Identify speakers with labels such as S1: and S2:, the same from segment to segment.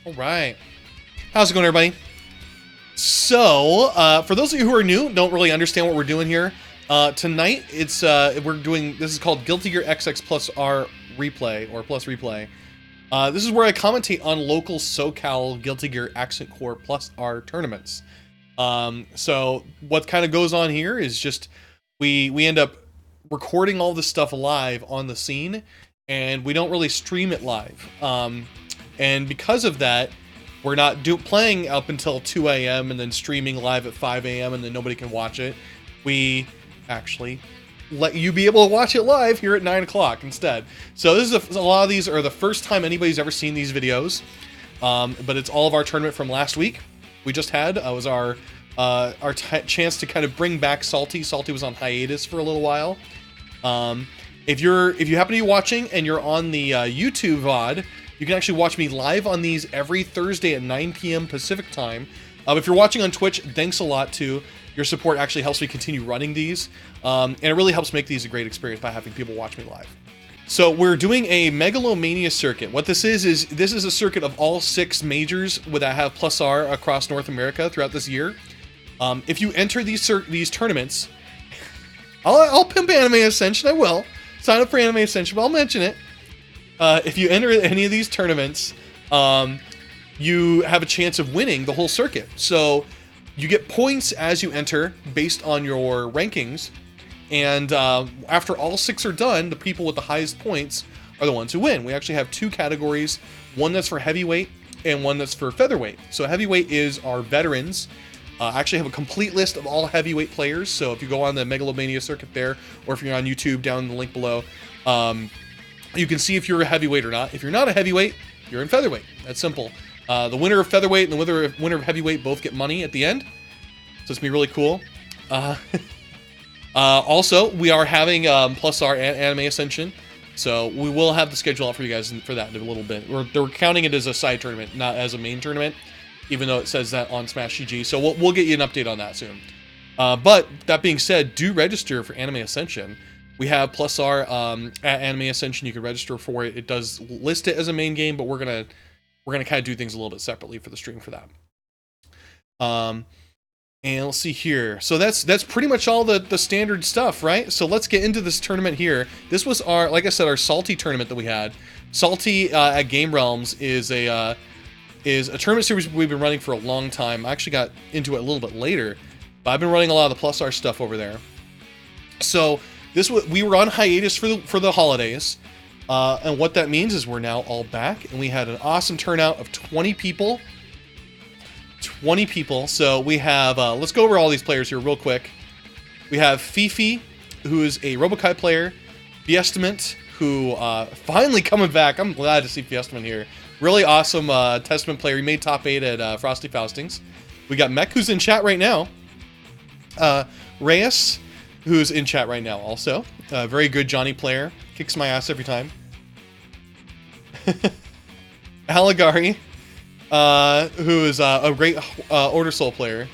S1: All right. How's it going, everybody? So, for those of you who are new, don't really understand what we're doing here, tonight it's we're doing, this is called Guilty Gear XX Plus R Replay, or Plus Replay. This is where I commentate on local SoCal Guilty Gear Accent Core Plus R tournaments. So what kind of goes on here is just we end up recording all this stuff live on the scene, and we don't really stream it live. And because of that, we're not playing up until 2 a.m. and then streaming live at 5 a.m. and then nobody can watch it. We actually let you be able to watch it live here at 9 o'clock instead. So this is a lot of these are the first time anybody's ever seen these videos, but it's all of our tournament from last week. We just had was our chance to kind of bring back Salty. Salty was on hiatus for a little while. If you happen to be watching and you're on the YouTube VOD, you can actually watch me live on these every Thursday at 9 p.m. Pacific time. If you're watching on Twitch, thanks a lot too. Your support actually helps me continue running these, and it really helps make these a great experience by having people watch me live. So we're doing a Megalomania circuit. What this is a circuit of all 6 majors that have Plus R across North America throughout this year. If you enter these tournaments, I'll pimp Anime Ascension. I will sign up for Anime Ascension, but I'll mention it. If you enter any of these tournaments, you have a chance of winning the whole circuit. So you get points as you enter based on your rankings, and after all 6 are done, the people with the highest points are the ones who win. We actually have 2 categories, one that's for heavyweight and one that's for featherweight. So heavyweight is our veterans. I actually have a complete list of all heavyweight players, so if you go on the Megalomania circuit there, or if you're on YouTube, down in the link below, you can see if you're a heavyweight or not. If you're not a heavyweight, you're in featherweight. That's simple. The winner of featherweight and the winner of heavyweight both get money at the end, so it's gonna be really cool. Also, we are having Plus R and Anime Ascension, so we will have the schedule out for you guys for that in a little bit. We're counting it as a side tournament, not as a main tournament, even though it says that on Smash GG. So we'll get you an update on that soon. But that being said, do register for Anime Ascension. We have Plus R at Anime Ascension. You can register for it. It does list it as a main game, but we're gonna kind of do things a little bit separately for the stream for that. And let's see here. So that's pretty much all the standard stuff, right? So let's get into this tournament here. This was our, like I said, our Salty tournament that we had. Salty at Game Realms is a tournament series we've been running for a long time. I actually got into it a little bit later, but I've been running a lot of the Plus R stuff over there. So we were on hiatus for the holidays, and what that means is we're now all back, and we had an awesome turnout of 20 people. 20 people. So we have, let's go over all these players here real quick. We have Fifi, who is a Robokai player. Fiestament, who finally coming back. I'm glad to see Fiestament here. Really awesome Testament player. He made top 8 at Frosty Faustings. We got Mech, who's in chat right now. Reis, who's in chat right now also. Very good Johnny player. Kicks my ass every time. Aligari, who is a great Order Soul player.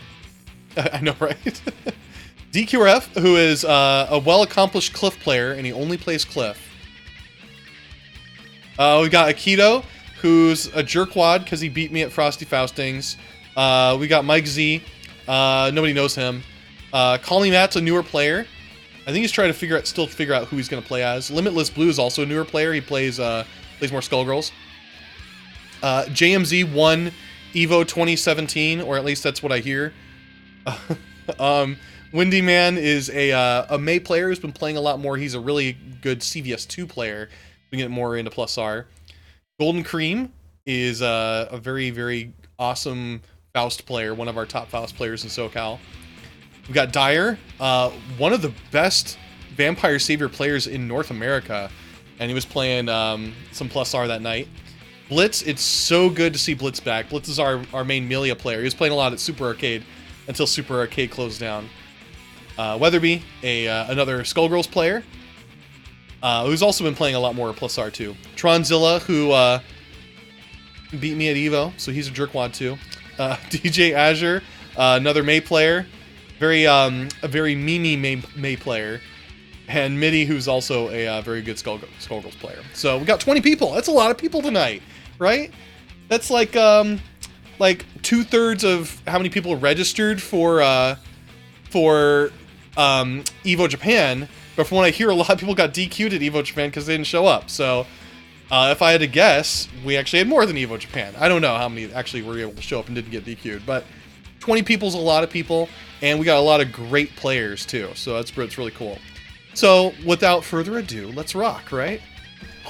S1: I know, right? DQRF, who is a well-accomplished Cliff player, and he only plays Cliff. We got Aikido, who's a jerkwad because he beat me at Frosty Faustings. We got Mike Z. Nobody knows him. CallMeMatt's a newer player. I think he's trying to figure out who he's going to play as. Limitless Blue is also a newer player. He plays more Skullgirls. JMZ won Evo 2017, or at least that's what I hear. Windyman is a May player who's been playing a lot more. He's a really good CVS2 player. We get more into Plus R. Goldencreme is a very, very awesome Faust player, one of our top Faust players in SoCal. We got Diar, one of the best Vampire Savior players in North America, and he was playing some Plus R that night. Blitz, it's so good to see Blitz back. Blitz is our main Melia player. He was playing a lot at Super Arcade until Super Arcade closed down. Weatherbee, another Skullgirls player, who's also been playing a lot more Plus R too. Tronzilla, who beat me at Evo, so he's a jerkwad too. DJ Azure, another May player, a very Mimi May player, and Midi, who's also a very good Skullgirls player. So we got 20 people. That's a lot of people tonight, right? That's like 2/3 of how many people registered for Evo Japan. But from what I hear, a lot of people got DQ'd at Evo Japan because they didn't show up. So if I had to guess, we actually had more than Evo Japan. I don't know how many actually were able to show up and didn't get DQ'd, but 20 people's a lot of people, and we got a lot of great players too. So it's really cool. So without further ado, let's rock, right?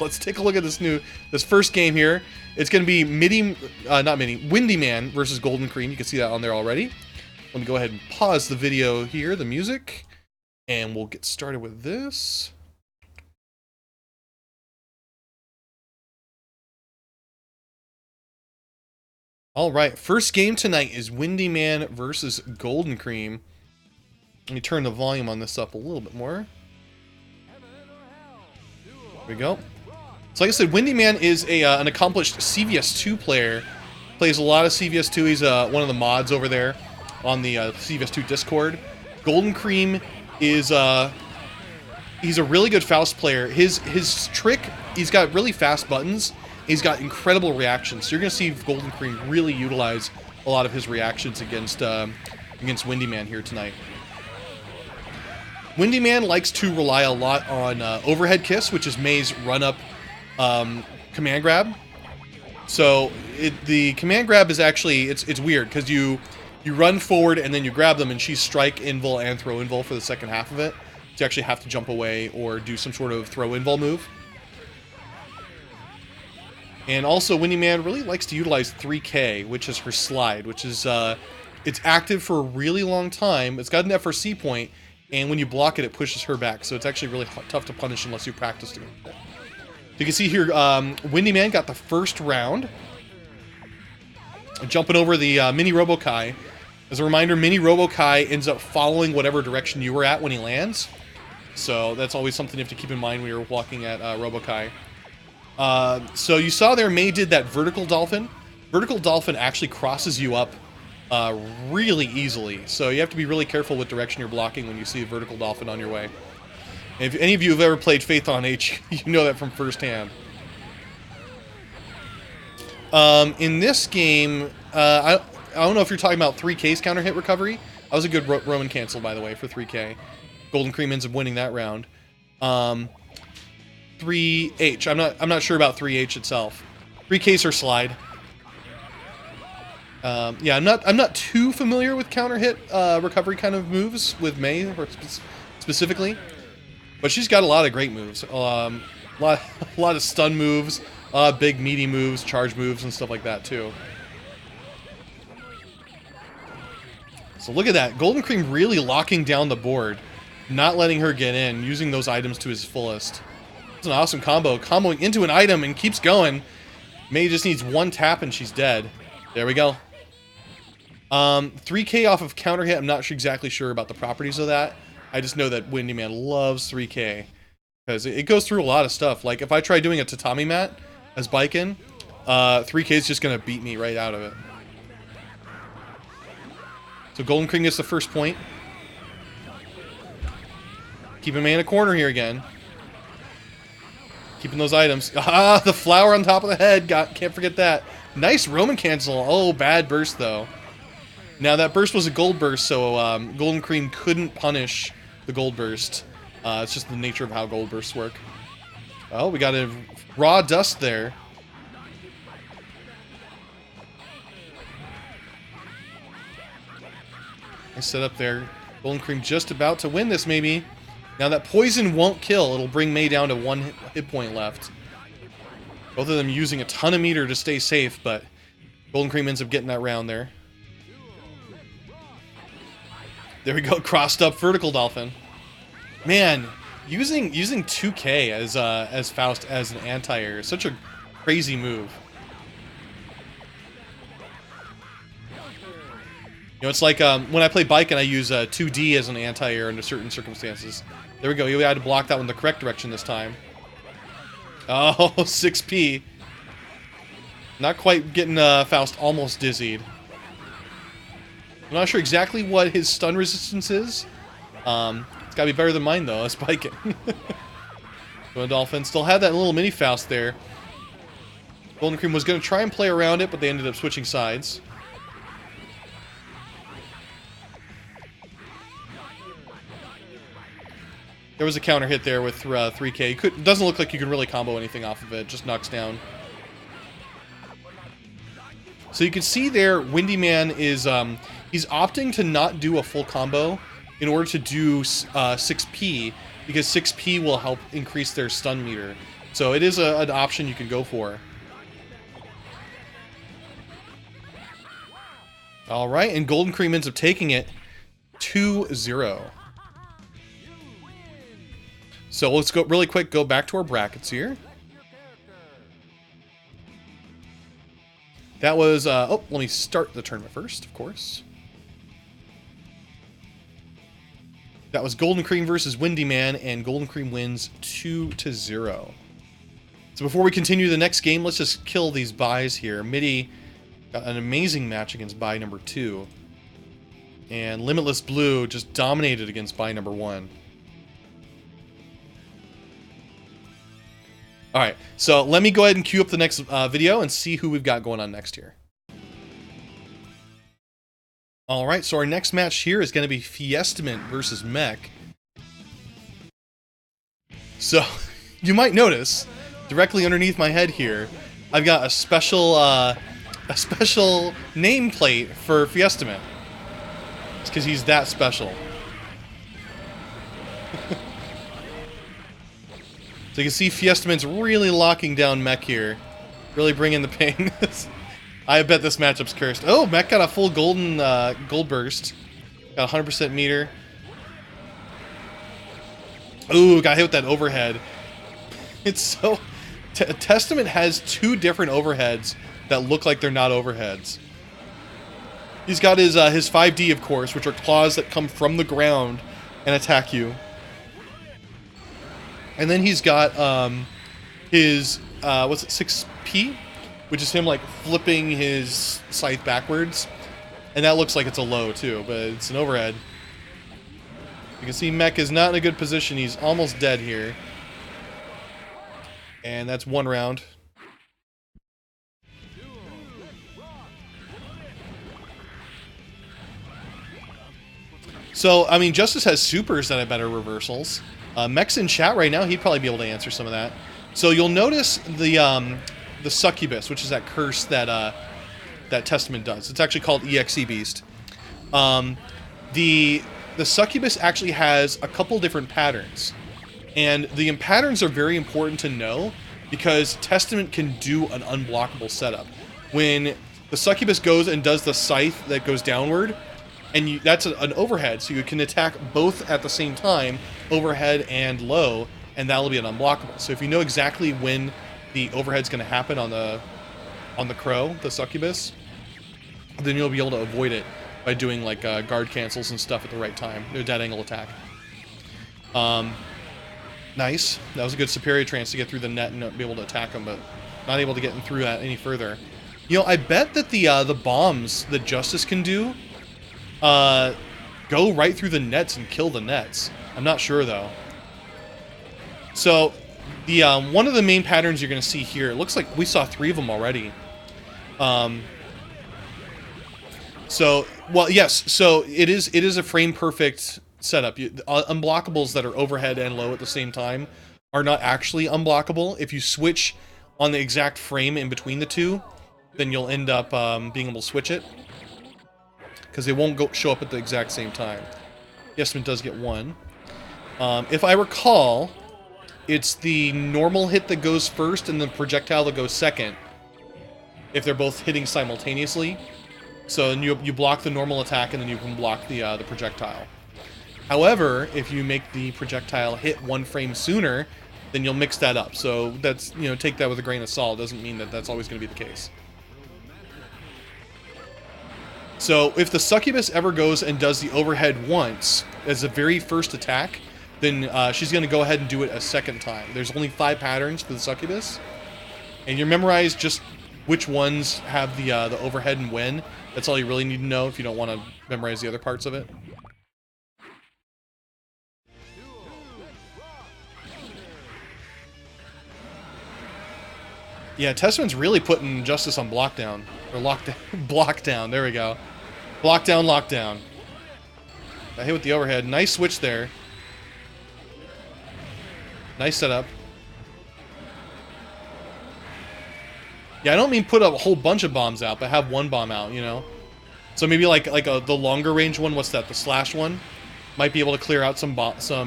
S1: Let's take a look at this first game here. It's going to be Windyman versus Goldencreme. You can see that on there already. Let me go ahead and pause the video here, the music, and we'll get started with this. All right, first game tonight is Windyman versus Goldencreme. Let me turn the volume on this up a little bit more. There we go. So like I said, Windyman is an accomplished CVS2 player. Plays a lot of CVS2. He's one of the mods over there on the CVS2 Discord. Goldencreme is he's a really good Faust player. His trick, he's got really fast buttons. He's got incredible reactions. So you're going to see Goldencreme really utilize a lot of his reactions against Windyman here tonight. Windyman likes to rely a lot on overhead kiss, which is May's run-up command grab. So the command grab is actually, it's weird because you run forward and then you grab them, and she's strike invul and throw invul for the second half of it. So you actually have to jump away or do some sort of throw invul move. And also, Windyman really likes to utilize 3K, which is her slide, which is, it's active for a really long time. It's got an FRC point, and when you block it, it pushes her back. So it's actually really tough to punish unless you practice against it. You can see here, Windyman got the first round. Jumping over the Mini Robokai. As a reminder, Mini Robokai ends up following whatever direction you were at when he lands. So that's always something you have to keep in mind when you're walking at Robokai. So you saw there, May did that vertical dolphin. Vertical dolphin actually crosses you up really easily. So you have to be really careful what direction you're blocking when you see a vertical dolphin on your way. And if any of you have ever played Faith on H, you know that from firsthand. In this game, I don't know if you're talking about 3K's counter hit recovery. That was a good Roman cancel, by the way, for 3K. Goldencreme ends up winning that round. 3H. I'm not sure about 3H itself. 3K's her slide. Yeah, I'm not too familiar with counter hit recovery kind of moves with May specifically, but she's got a lot of great moves. A lot of stun moves, big meaty moves, charge moves, and stuff like that too. So look at that, Goldencreme really locking down the board, not letting her get in, using those items to his fullest. It's an awesome combo, comboing into an item and keeps going. May just needs one tap and she's dead. There we go. 3K off of counter hit. I'm not exactly sure about the properties of that. I just know that Windyman loves 3K because it goes through a lot of stuff. Like if I try doing a tatami mat as Baiken, 3K is just gonna beat me right out of it. So Goldencreme gets the first point. Keeping May in a corner here again. Keeping those items. Ah, the flower on top of the head. Can't forget that. Nice Roman cancel. Oh, bad burst though. Now that burst was a gold burst, so Goldencreme couldn't punish the gold burst. It's just the nature of how gold bursts work. Oh, we got a raw dust there. Nice setup there. Goldencreme just about to win this, maybe. Now that poison won't kill. It'll bring May down to 1 hit point left. Both of them using a ton of meter to stay safe, but Goldencreme ends up getting that round there. There we go, crossed up vertical dolphin. Man, using 2K as Faust as an anti-air is such a crazy move. You know, it's like when I play bike and I use 2D as an anti-air under certain circumstances. There we go. You had to block that one the correct direction this time. Oh, 6P. Not quite getting Faust almost dizzied. I'm not sure exactly what his stun resistance is. It's got to be better than mine, though. Let's bike it. So Dolphin still had that little mini Faust there. Goldencreme was going to try and play around it, but they ended up switching sides. There was a counter hit there with 3K. It doesn't look like you can really combo anything off of it. Just knocks down. So you can see there, Windyman is he's opting to not do a full combo in order to do 6P, because 6P will help increase their stun meter. So it is an option you can go for. All right, and Goldencreme ends up taking it 2-0. So let's go really quick, go back to our brackets here. That was, oh, let me start the tournament first, of course. That was Goldencreme versus Windyman, and Goldencreme wins 2-0. So before we continue the next game, let's just kill these buys here. Midi got an amazing match against buy number 2. And Limitless Blue just dominated against buy number 1. Alright, so let me go ahead and queue up the next video and see who we've got going on next here. Alright, so our next match here is going to be Fiestament versus Mech. So, you might notice, directly underneath my head here, I've got a special nameplate for Fiestament. It's because he's that special. So you can see Fiestament's really locking down Mech here. Really bringing the pain. I bet this matchup's cursed. Oh, Mech got a full golden gold burst. Got 100% meter. Ooh, got hit with that overhead. It's so... Testament has 2 different overheads that look like they're not overheads. He's got his 5D, of course, which are claws that come from the ground and attack you. And then he's got his, what's it, 6P? Which is him, like, flipping his scythe backwards. And that looks like it's a low, too, but it's an overhead. You can see Mech is not in a good position. He's almost dead here. And that's 1 round. So, I mean, Justice has supers that have better reversals. Mech's in chat right now. He'd probably be able to answer some of that. So you'll notice the succubus, which is that curse that that Testament does. It's actually called EXE Beast. The succubus actually has a couple different patterns, and the patterns are very important to know because Testament can do an unblockable setup. When the succubus goes and does the scythe that goes downward, and that's an overhead, so you can attack both at the same time, overhead and low, and that'll be an unblockable. So if you know exactly when the overhead's going to happen on the crow, the succubus, then you'll be able to avoid it by doing like guard cancels and stuff at the right time. They're dead angle attack. Nice. That was a good superior trance to get through the net and be able to attack them, but not able to get through that any further. You know, I bet that the bombs that Justice can do go right through the nets and kill the nets. I'm not sure though. So the one of the main patterns you're going to see here, it looks like we saw 3 of them already. So, well, yes. So it is a frame perfect setup. Unblockables that are overhead and low at the same time are not actually unblockable. If you switch on the exact frame in between the two, then you'll end up being able to switch it because they won't show up at the exact same time. Fiestament does get 1. If I recall, it's the normal hit that goes first and the projectile that goes second if they're both hitting simultaneously. So you block the normal attack and then you can block the projectile. However, if you make the projectile hit 1 frame sooner, then you'll mix that up. So that's, you know, take that with a grain of salt. It doesn't mean that that's always going to be the case. So if the succubus ever goes and does the overhead once as the very first attack, then she's going to go ahead and do it a second time. There's only 5 patterns for the succubus, and you memorize just which ones have the overhead and when. That's all you really need to know if you don't want to memorize the other parts of it. Yeah, Testament's really putting Justice on blockdown. Or lockdown. Blockdown. There we go. Blockdown, lockdown. I hit with the overhead. Nice switch there. Nice setup. Yeah, I don't mean put a whole bunch of bombs out, but have one bomb out, you know? So maybe like the longer range one, what's that, the slash one? Might be able to clear out some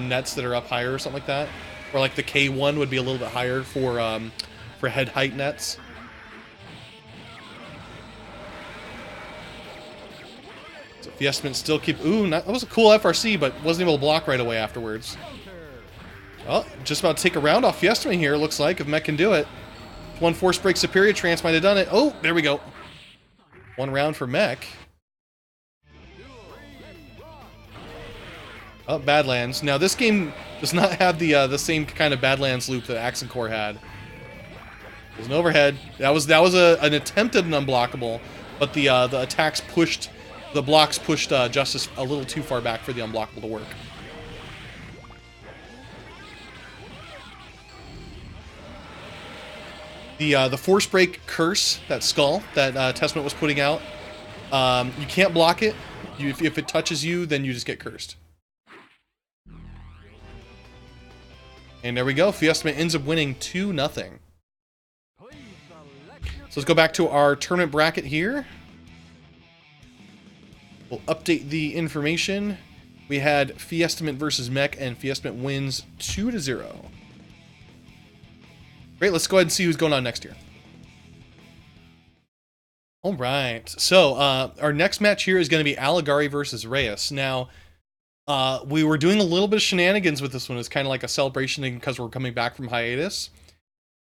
S1: nets that are up higher or something like that. Or like the K1 would be a little bit higher for head height nets. So Fiestament still keep... Ooh, that was a cool FRC, but wasn't able to block right away afterwards. Well, just about to take a round off Fiestament here, looks like, if Mech can do it. One force break superior, Trance might have done it. Oh, there we go. One round for Mech. Oh, Badlands. Now, this game does not have the same kind of Badlands loop that Axe and Core had. There's an overhead. That was an attempt at an unblockable, but the attacks pushed, the blocks pushed Justice a little too far back for the unblockable to work. The force break curse, that skull that Testament was putting out, you can't block it. If it touches you, then you just get cursed. And there we go. Fiestament ends up winning 2-0. So let's go back to our tournament bracket here. We'll update the information. We had Fiestament versus Mech, and Fiestament wins 2-0. Great, let's go ahead and see who's going on next here. All right, so our next match here is going to be Aligari versus Reis. Now, we were doing a little bit of shenanigans with this one. It's kind of like a celebration because we're coming back from hiatus.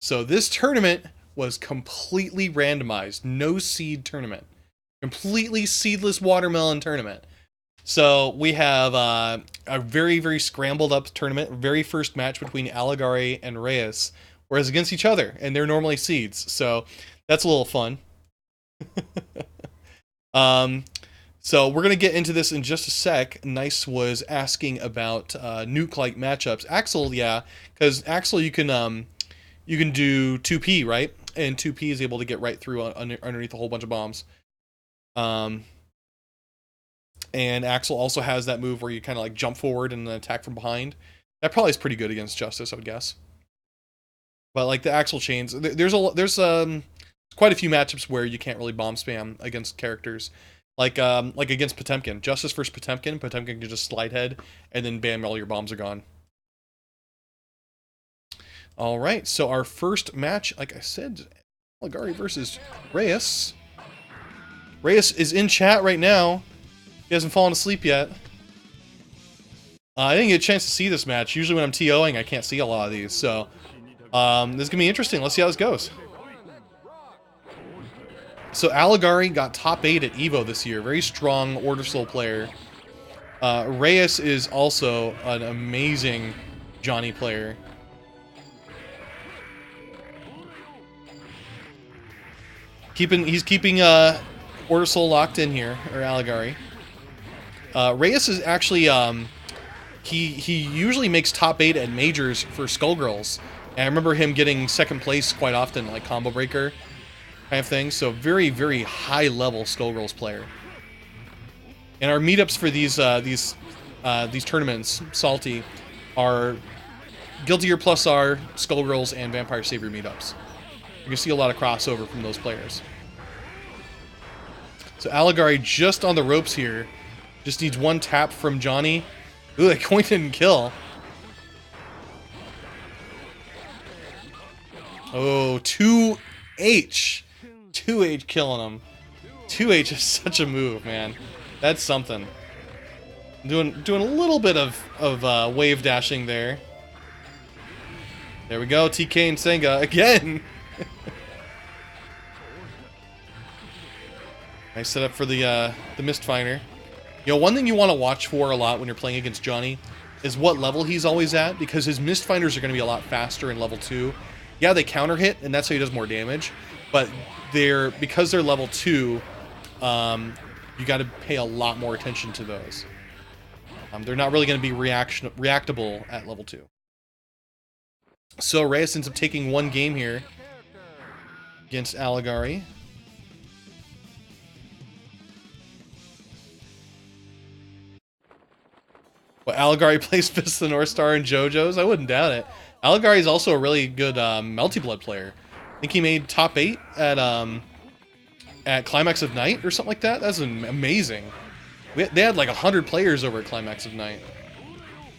S1: So this tournament was completely randomized. No seed tournament. Completely seedless watermelon tournament. So we have a very, very scrambled up tournament. Very first match between Aligari and Reis. Whereas against each other, and they're normally seeds. So that's a little fun. So we're going to get into this in just a sec. Nice was asking about nuke-like matchups. Axel, yeah, because Axel you can do 2P, right? And 2P is able to get right through underneath a whole bunch of bombs. And Axel also has that move where you kind of like jump forward and then attack from behind. That probably is pretty good against Justice, I would guess. But like the Axel chains, there's quite a few matchups where you can't really bomb spam against characters. Like against Potemkin. Justice versus Potemkin. Potemkin can just slide head, and then bam, all your bombs are gone. Alright, so our first match, like I said, Aligari versus Reis. Reis is in chat right now. He hasn't fallen asleep yet. I didn't get a chance to see this match. Usually when I'm TOing, I can't see a lot of these, so... this is going to be interesting. Let's see how this goes. So Aligari got top 8 at EVO this year. Very strong Order Soul player. Reis is also an amazing Johnny player. He's keeping Order Soul locked in here, or Aligari. Reis is actually he usually makes top 8 at majors for Skullgirls. And I remember him getting second place quite often, like combo breaker kind of thing. So very, very high level Skullgirls player. And our meetups for these tournaments, Salty, are Guilty Gear Plus R, Skullgirls, and Vampire Savior meetups. You can see a lot of crossover from those players. So Aligari just on the ropes here. Just needs one tap from Johnny. Ooh, that coin didn't kill. Oh, 2H. 2H killing him. 2H is such a move, man. That's something. Doing a little bit of wave dashing there. There we go, TK and Senga again. Nice setup for the Mistfinder. You know, one thing you want to watch for a lot when you're playing against Johnny is what level he's always at, because his Mistfinders are going to be a lot faster in level 2. Yeah, they counter hit, and that's how he does more damage. But because they're level 2, you got to pay a lot more attention to those. They're not really going to be reactable at level 2. So Reis ends up taking one game here. against Aligari. Well, Aligari plays Fist of the North Star and JoJo's? I wouldn't doubt it. Aligari is also a really good Melty Blood player. I think he made top 8 at Climax of Night or something like that. That's amazing. They had like 100 players over at Climax of Night.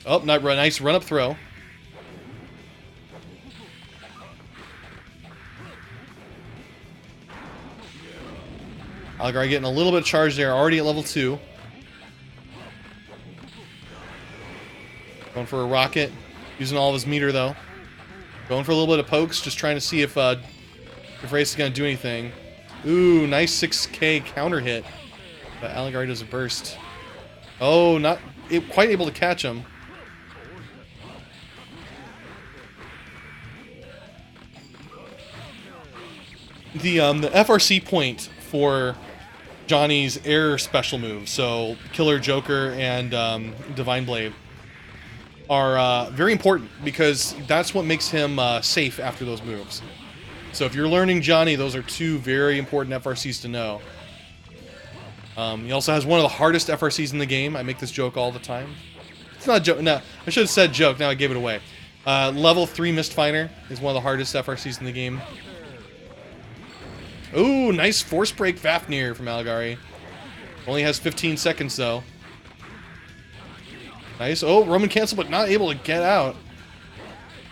S1: Oh, nice run-up throw. Aligari getting a little bit of charge there, already at level 2. Going for a rocket, using all of his meter though. Going for a little bit of pokes, just trying to see if Reis is going to do anything. Ooh, nice 6K counter hit. But Aligari does a burst. Oh, not quite able to catch him. The FRC point for Johnny's air special move, so Killer Joker and Divine Blade, are very important because that's what makes him safe after those moves. So if you're learning Johnny, those are 2 very important FRCs to know. He also has one of the hardest FRCs in the game. I make this joke all the time. It's not a joke. No, I should have said joke. Now I gave it away. Level 3 Mistfinder is one of the hardest FRCs in the game. Ooh, nice force break Fafnir from Aligari. Only has 15 seconds though. Nice. Oh, Roman cancel, but not able to get out.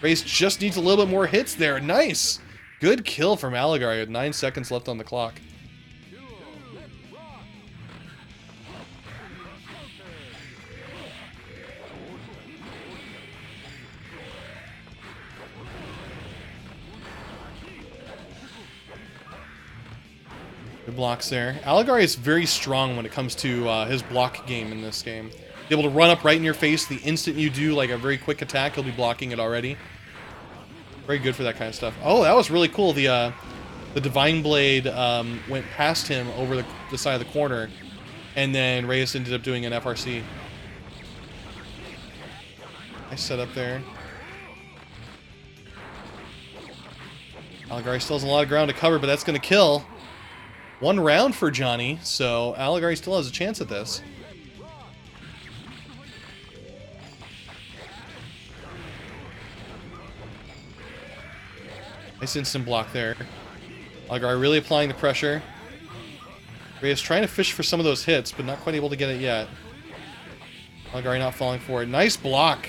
S1: Reis just needs a little bit more hits there. Nice. Good kill from Aligari with 9 seconds left on the clock. Good blocks there. Aligari is very strong when it comes to his block game in this game. Be able to run up right in your face the instant you do like a very quick attack, he'll be blocking it already. Very good for that kind of stuff. Oh, that was really cool. The Divine Blade went past him over the side of the corner, and then Reis ended up doing an FRC. Nice setup there. Aligari still has a lot of ground to cover, but that's going to kill. 1 round for Johnny, so Aligari still has a chance at this. Nice instant block there. Aligari really applying the pressure. Reis trying to fish for some of those hits, but not quite able to get it yet. Aligari not falling for it. Nice block.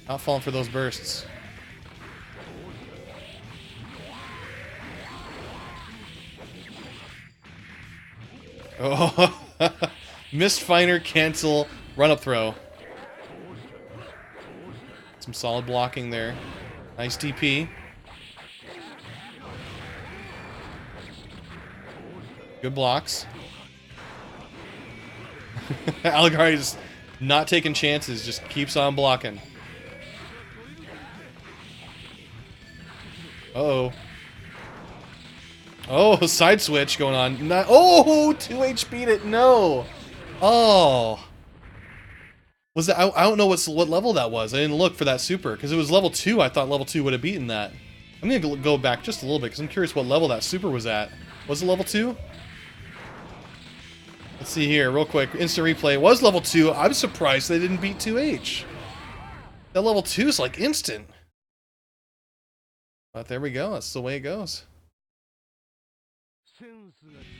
S1: Not falling for those bursts. Oh, Mistfinder, cancel, run-up throw. Some solid blocking there. Nice DP. Good blocks. Aligari just not taking chances, just keeps on blocking. Uh-oh. Oh, side switch going on. Not, oh, 2H beat it. No. Oh. Was that? I don't know what level that was. I didn't look for that super because it was level 2. I thought level 2 would have beaten that. I'm gonna go back just a little bit because I'm curious what level that super was at. Was it level 2? Let's see here, real quick. Instant replay. It was level 2. I'm surprised they didn't beat 2H. That level 2 is like instant. But there we go. That's the way it goes.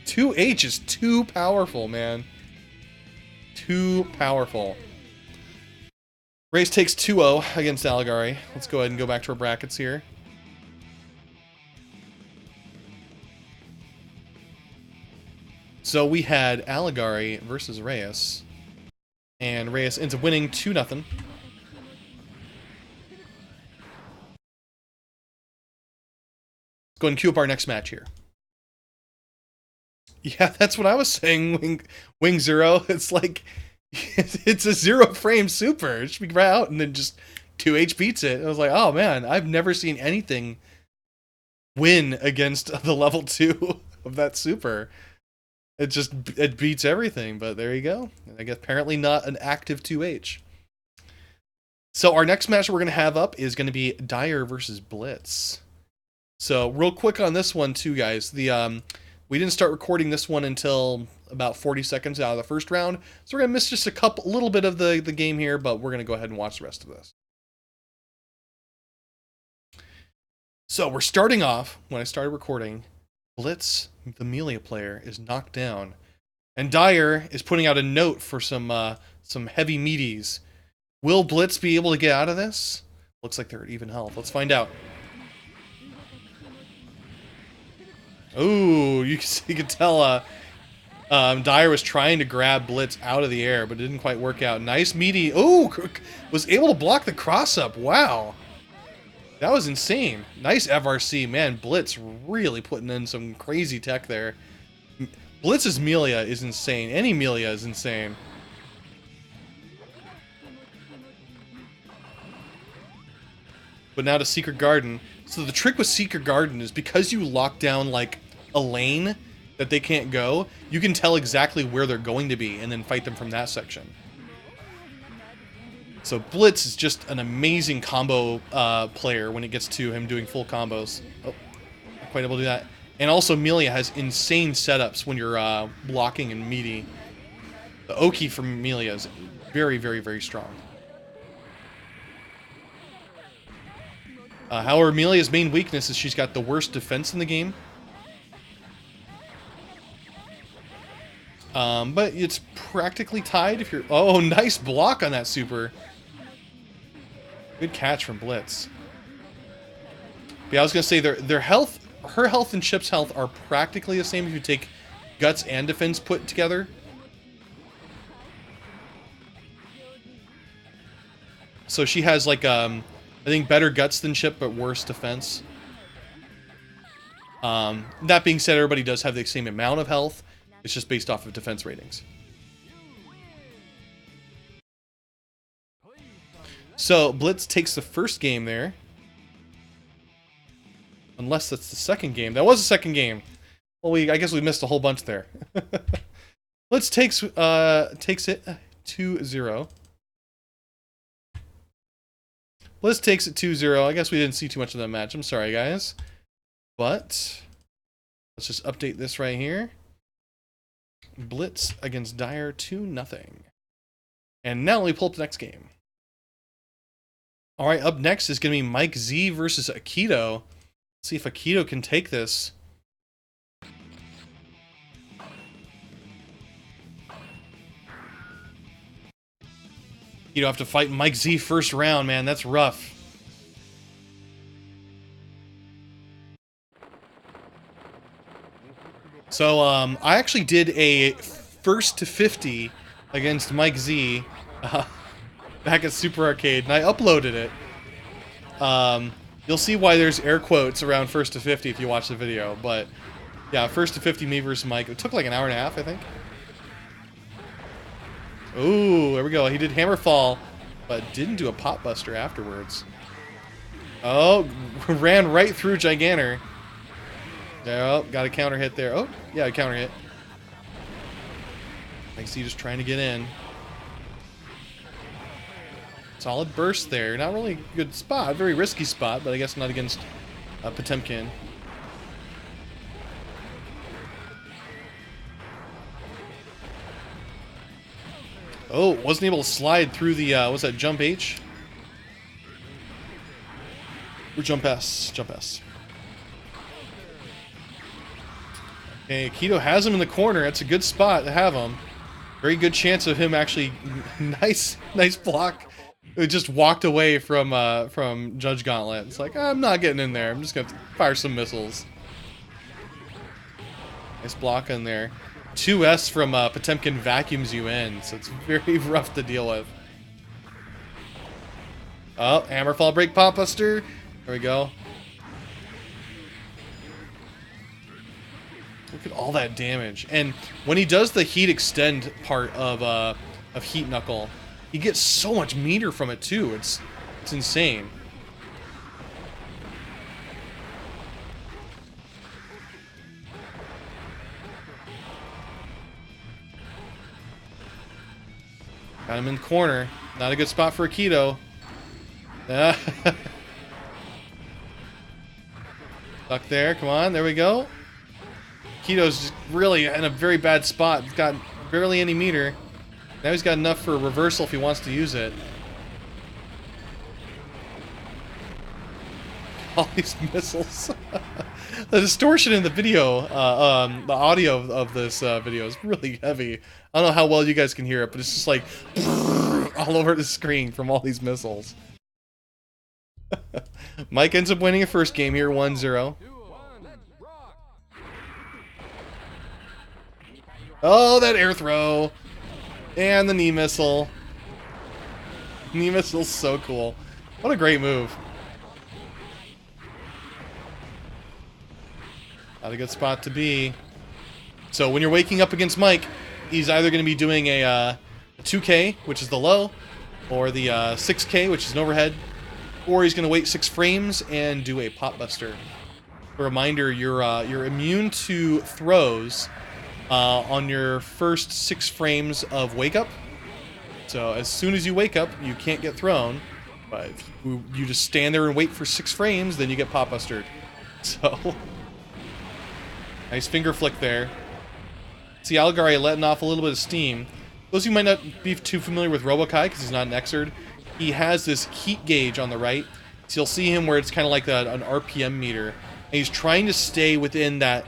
S1: 2H is too powerful, man. Too powerful. Reis takes 2-0 against Aligari. Let's go ahead and go back to our brackets here. So we had Aligari versus Reis. And Reis ends up winning 2-0. Let's go ahead and queue up our next match here. Yeah, that's what I was saying, Wing Zero. It's like, it's a 0 frame super. It should be right out, and then just 2H beats it. I was like, oh man, I've never seen anything win against the level 2 of that super. It beats everything, but there you go. I guess apparently not an active 2H. So our next match we're going to have up is going to be Diar versus Blitz. So real quick on this one too, guys. We didn't start recording this one until about 40 seconds out of the first round, so we're gonna miss just a little bit of the game here, but we're gonna go ahead and watch the rest of this. So we're starting off, when I started recording, Blitz, the Melia player, is knocked down. And Diar is putting out a note for some heavy Midis. Will Blitz be able to get out of this? Looks like they're at even health. Let's find out. Ooh, you can tell Diar was trying to grab Blitz out of the air, but it didn't quite work out. Nice Midi. Ooh, was able to block the cross-up. Wow. That was insane. Nice FRC. Man, Blitz really putting in some crazy tech there. Blitz's Melia is insane. Any Melia is insane. But now to Secret Garden. So the trick with Secret Garden is because you lock down like a lane that they can't go, you can tell exactly where they're going to be and then fight them from that section. So Blitz is just an amazing combo player when it gets to him doing full combos. Oh, not quite able to do that. And also Melia has insane setups when you're blocking and Midi. The Oki from Melia is very, very, very strong. However, Melia's main weakness is she's got the worst defense in the game. But it's practically tied if you're... Oh, nice block on that super. Good catch from Blitz. But yeah, I was going to say their health... Her health and Chip's health are practically the same if you take Guts and Defense put together. So she has like, I think better Guts than Chip, but worse Defense. That being said, everybody does have the same amount of health. It's just based off of defense ratings. So Blitz takes the first game there. Unless that's the second game. That was the second game. Well, I guess we missed a whole bunch there. Blitz takes it 2-0. Blitz takes it 2-0. I guess we didn't see too much of that match. I'm sorry, guys. But let's just update this right here. Blitz against Diar 2-0. And now we pull up the next game. Alright, up next is going to be Mike Z versus Aikido. Let's see if Aikido can take this. Aikido have to fight Mike Z first round, man. That's rough. So, I actually did a first to 50 against Mike Z back at Super Arcade, and I uploaded it. You'll see why there's air quotes around first to 50 if you watch the video, but yeah, first to 50 me versus Mike. It took like an hour and a half, I think. Ooh, there we go. He did Hammerfall, but didn't do a Pop Buster afterwards. Oh, ran right through Gigantor. Oh, got a counter hit there. Oh, yeah, a counter hit. Mike Z just trying to get in. Solid burst there. Not really a good spot. Very risky spot, but I guess not against Potemkin. Oh, wasn't able to slide through the, what's that, jump H? Or jump S. Jump S. Okay, Aikido has him in the corner. That's a good spot to have him. Very good chance of him actually... nice block. It just walked away from Judge Gauntlet. It's like, I'm not getting in there. I'm just going to fire some missiles. Nice block in there. 2S from Potemkin vacuums you in, so it's very rough to deal with. Oh, Hammerfall break Pop Buster. There we go. Look at all that damage. And when he does the heat extend part of Heat Knuckle, he gets so much meter from it too. It's insane. Got him in the corner. Not a good spot for Aikido. Stuck there. Come on. There we go. Keto's just really in a very bad spot. He's got barely any meter. Now he's got enough for a reversal if he wants to use it. All these missiles. The distortion in the video, the audio of this video is really heavy. I don't know how well you guys can hear it, but it's just like all over the screen from all these missiles. Mike ends up winning a first game here, 1-0. Oh, that air throw. And the knee missile. Knee missile's so cool. What a great move. Not a good spot to be. So when you're waking up against Mike, he's either going to be doing a 2K, which is the low, or the 6K, which is an overhead, or he's going to wait 6 frames and do a pop buster. A reminder, you're immune to throws on your first 6 frames of wake up. So as soon as you wake up, you can't get thrown, but if you just stand there and wait for 6 frames, then you get pop bustered. So nice finger flick there. See Aligari letting off a little bit of steam. Those of you might not be too familiar with Robokai because he's not an Xrd. He has this heat gauge on the right. So you'll see him where it's kind of like an RPM meter. And he's trying to stay within that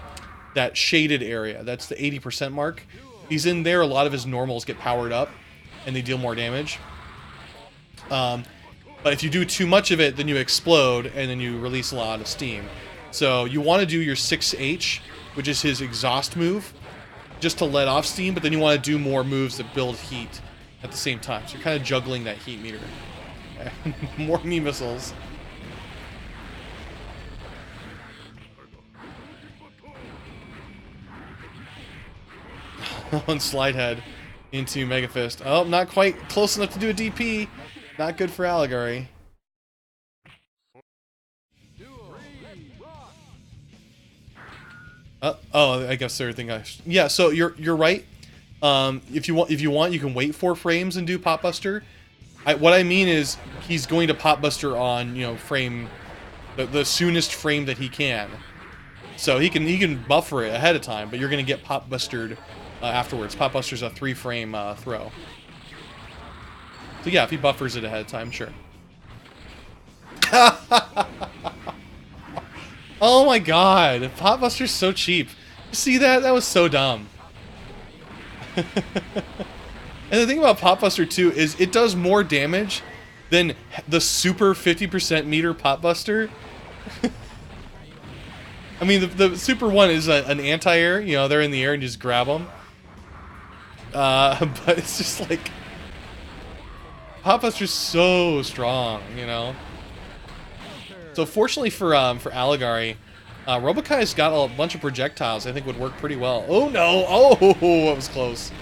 S1: shaded area. That's the 80% mark. He's in there, a lot of his normals get powered up and they deal more damage. But if you do too much of it, then you explode and then you release a lot of steam. So you want to do your 6H, which is his exhaust move, just to let off steam, but then you want to do more moves that build heat at the same time. So you're kind of juggling that heat meter. More knee missiles. On slide head into Mega Fist. Oh, not quite close enough to do a DP. Not good for Aligari. Oh, I guess third thing. Yeah, so you're right. If you want, you can wait 4 frames and do pop buster. What I mean is he's going to pop buster on frame the soonest frame that he can. So he can buffer it ahead of time, but you're going to get pop bustered afterwards. Pop buster's a 3-frame throw. So yeah, if he buffers it ahead of time, sure. Oh my god, Pop Buster's so cheap. You see that? That was so dumb. And the thing about Pop Buster too is it does more damage than the super 50% meter Pop Buster. I mean, the super one is an anti-air. They're in the air and you just grab them. But it's just like Pop Buster's so strong, So fortunately for Aligari, Robokai's got a bunch of projectiles I think would work pretty well. Oh no! Oh, that was close.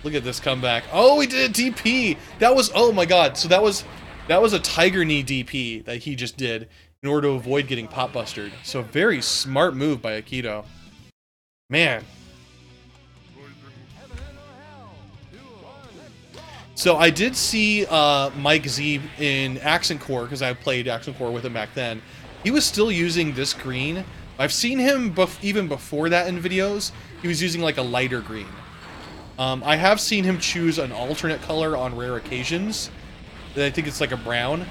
S1: Look at this comeback. Oh, he did a DP! That was, oh my god, so that was a Tiger Knee DP that he just did in order to avoid getting pop bustered. So very smart move by Aikido. Man. So I did see Mike Z in Accent Core, because I played Accent Core with him back then. He was still using this green. I've seen him even before that in videos. He was using like a lighter green. I have seen him choose an alternate color on rare occasions. I think it's like a brown.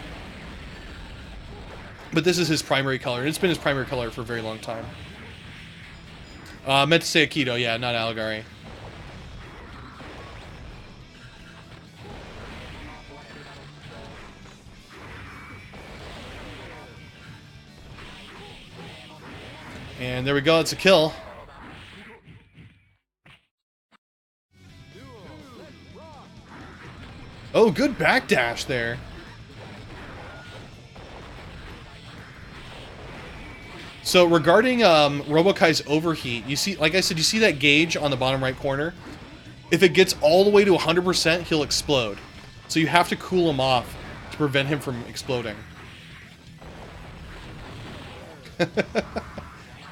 S1: But this is his primary color, and it's been his primary color for a very long time. I meant to say Aikido, yeah, not Aligari. And there we go, it's a kill. Oh, good backdash there. So regarding Robokai's overheat, you see, like I said, you see that gauge on the bottom right corner? If it gets all the way to 100%, he'll explode. So you have to cool him off to prevent him from exploding.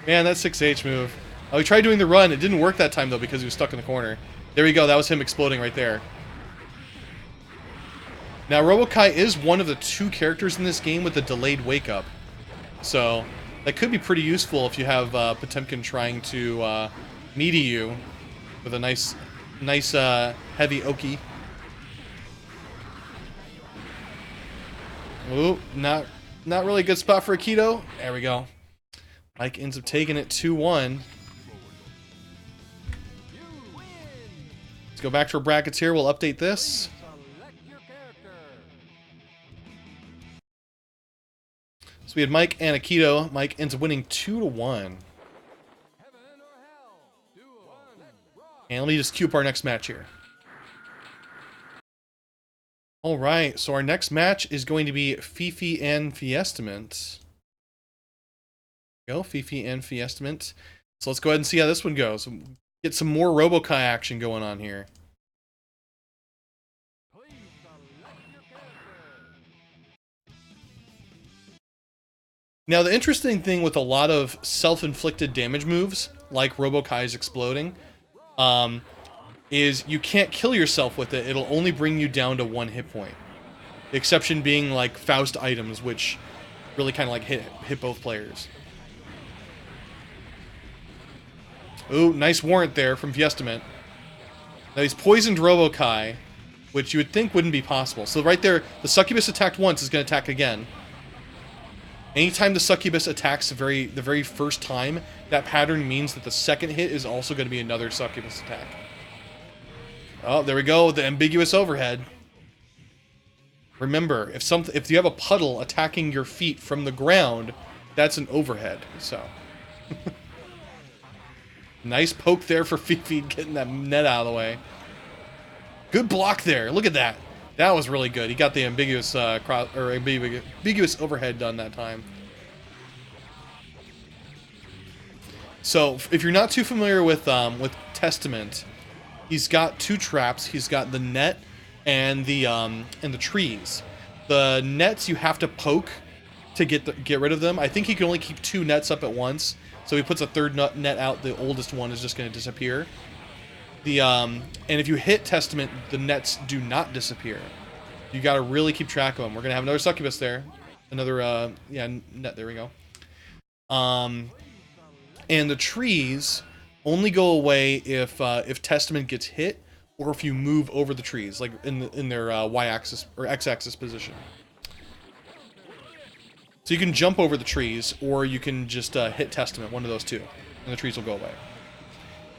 S1: Man, that 6H move. Oh, he tried doing the run. It didn't work that time, though, because he was stuck in the corner. There we go. That was him exploding right there. Now, Robokai is one of the 2 characters in this game with a delayed wake-up. So, that could be pretty useful if you have Potemkin trying to Midi you with a nice heavy Oki. Ooh, not really a good spot for Aikido. There we go. Mike ends up taking it 2-1. Let's go back to our brackets here. We'll update this. So we had Mike and Aikido. Mike ends up winning 2-1. And let me just queue up our next match here. All right, so our next match is going to be Fifi and Fiestament. Go, Fifi and Fiestament. So let's go ahead and see how this one goes. Get some more Robokai action going on here. Now, the interesting thing with a lot of self-inflicted damage moves, like Robokai's exploding, is you can't kill yourself with it. It'll only bring you down to 1 hit point. The exception being like Faust items, which really kind of like hit both players. Ooh, nice warrant there from Fiestament. Now he's poisoned Robokai, which you would think wouldn't be possible. So right there, the Succubus attacked once, is going to attack again. Anytime the Succubus attacks the very first time, that pattern means that the second hit is also going to be another Succubus attack. Oh, there we go, the ambiguous overhead. Remember, if you have a puddle attacking your feet from the ground, that's an overhead. So, nice poke there for Fifi, getting that net out of the way. Good block there. Look at that. That was really good. He got the ambiguous ambiguous overhead done that time. So, if you're not too familiar with Testament, he's got 2 traps. He's got the net and the trees. The nets you have to poke to get rid of them. I think he can only keep 2 nets up at once. So he puts a 3rd net out. The oldest one is just going to disappear. And if you hit Testament, the nets do not disappear. You got to really keep track of them. We're going to have another Succubus there. Another net. There we go. And the trees only go away if Testament gets hit, or if you move over the trees, like in their y-axis or x-axis position. So you can jump over the trees, or you can just hit Testament, one of those 2, and the trees will go away.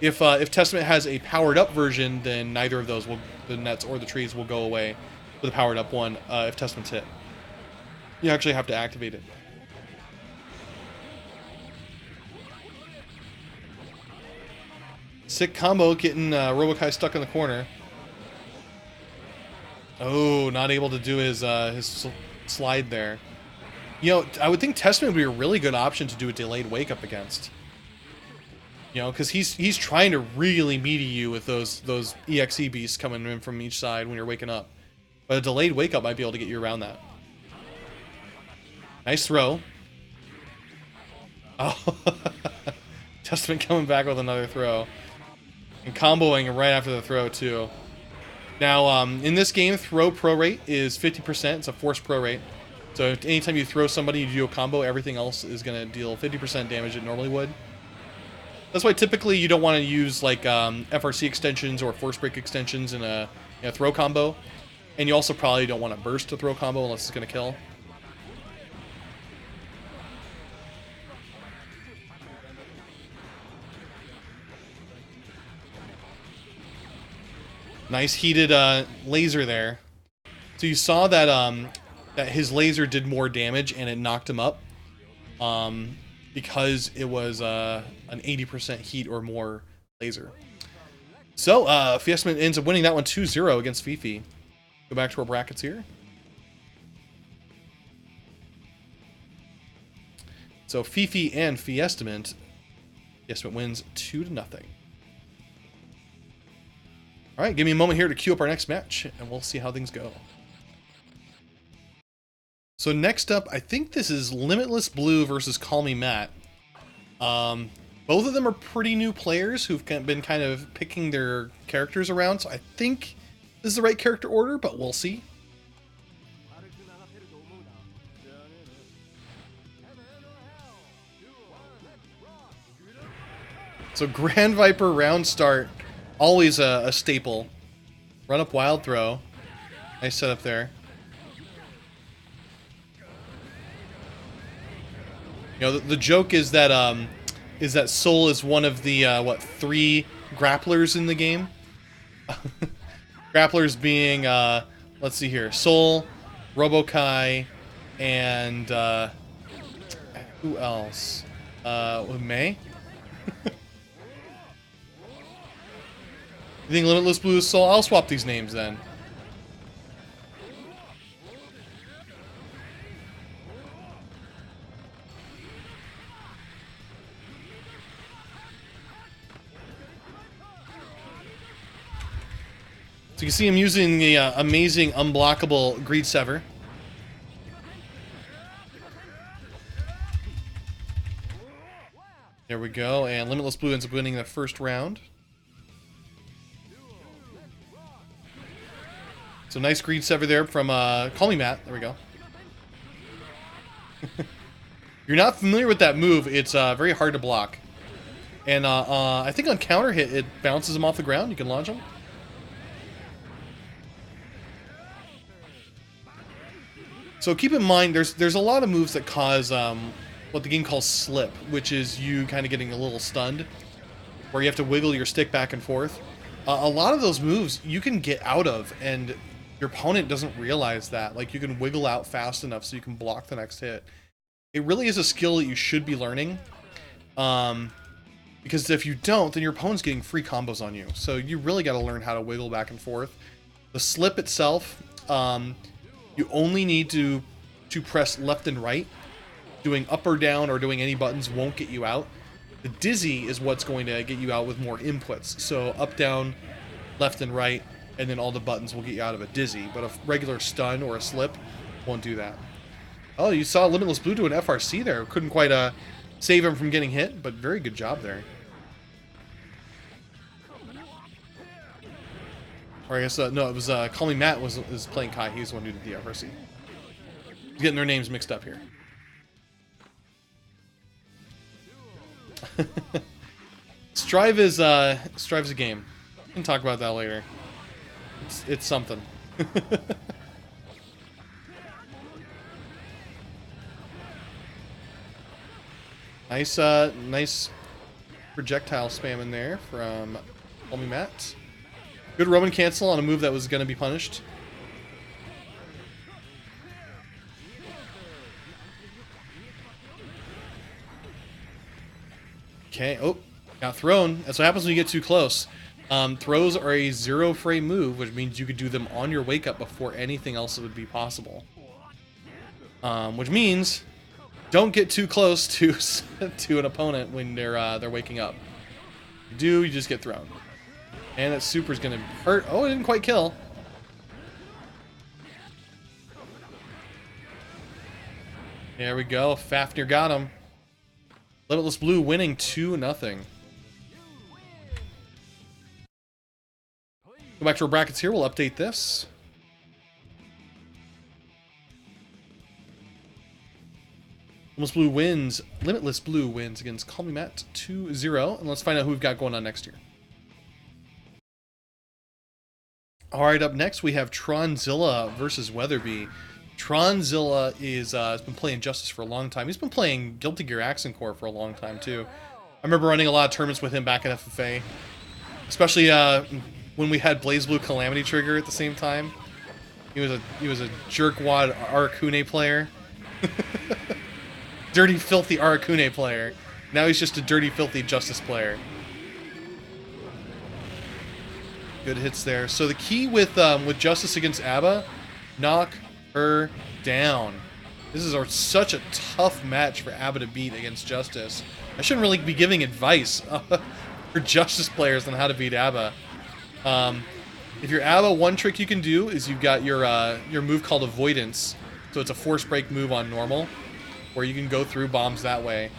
S1: If Testament has a powered up version, then neither of those the nets or the trees will go away with a powered up one if Testament's hit. You actually have to activate it. Sick combo, getting Robokai stuck in the corner. Oh, not able to do his slide there. You know, I would think Testament would be a really good option to do a delayed wake up against. You know, because he's trying to really meaty you with those EXE beasts coming in from each side when you're waking up. But a delayed wake up might be able to get you around that. Nice throw. Oh, Testament coming back with another throw. And comboing right after the throw, too. Now, in this game, throw pro rate is 50%. It's a forced pro rate. So anytime you throw somebody, you do a combo, everything else is going to deal 50% damage it normally would. That's why typically you don't want to use like FRC extensions or force break extensions in a throw combo. And you also probably don't want to burst a throw combo unless it's going to kill. Nice heated laser there. So you saw that that his laser did more damage and it knocked him up because it was an 80% heat or more laser. So Fiestament ends up winning that one 2-0 against Fifi. Go back to our brackets here. So Fifi and Fiestament. Fiestament wins 2-0. All right, give me a moment here to queue up our next match, and we'll see how things go. So next up, I think this is Limitless Blue versus CallMeMatt. Both of them are pretty new players who've been kind of picking their characters around, so I think this is the right character order, but we'll see. So Grand Viper round start, always a staple. Run up wild throw. Nice setup there. You know, the joke is that Soul is one of the what, 3 grapplers in the game. Grapplers being let's see here, Soul, Robokai, and who else? May. You think Limitless Blue is Soul? I'll swap these names then. So you can see him using the amazing unblockable Greed Sever. There we go, and Limitless Blue ends up winning the first round. So nice Greed Sever there from CallMeMatt. There we go. If you're not familiar with that move, it's very hard to block. And I think on counter hit, it bounces him off the ground. You can launch him. So keep in mind, there's a lot of moves that cause what the game calls slip, which is you kind of getting a little stunned, where you have to wiggle your stick back and forth. A lot of those moves you can get out of, and your opponent doesn't realize that. Like, you can wiggle out fast enough so you can block the next hit. It really is a skill that you should be learning, because if you don't, then your opponent's getting free combos on you. So you really got to learn how to wiggle back and forth. The slip itself, you only need to press left and right. Doing up or down or doing any buttons won't get you out. The dizzy is what's going to get you out with more inputs. So up, down, left and right, and then all the buttons will get you out of a dizzy. But a regular stun or a slip won't do that. Oh, you saw Limitless Blue do an FRC there. Couldn't quite save him from getting hit, but very good job there. Or I guess, no, it was CallMeMatt was playing Kai. He was the one who did the FRC. He's getting their names mixed up here. Strive is Strive's a game. We can talk about that later. It's something. Nice projectile spam in there from CallMeMatt. Good Roman cancel on a move that was going to be punished. Okay, oh, got thrown. That's what happens when you get too close. Throws are a 0 frame move, which means you could do them on your wake up before anything else would be possible. Which means don't get too close to an opponent when they're waking up. You do, you just get thrown. And that super's gonna hurt. Oh, it didn't quite kill. There we go. Fafnir got him. Limitless Blue winning 2-0. Go back to our brackets here. We'll update this. Limitless Blue wins against CallMeMatt 2-0. And let's find out who we've got going on next year. Alright, up next we have Tronzilla versus Weatherbee. Tronzilla has been playing Justice for a long time. He's been playing Guilty Gear Accent Core for a long time, too. I remember running a lot of tournaments with him back in FFA. Especially when we had BlazBlue Calamity Trigger at the same time. He was a jerkwad Arakune player. Dirty, filthy Arakune player. Now he's just a dirty, filthy Justice player. Good hits there. So the key with Justice against ABBA, knock her down. This is such a tough match for ABBA to beat against Justice. I shouldn't really be giving advice for Justice players on how to beat ABBA. If you're ABBA, one trick you can do is you've got your move called Avoidance. So it's a force break move on normal, where you can go through bombs that way.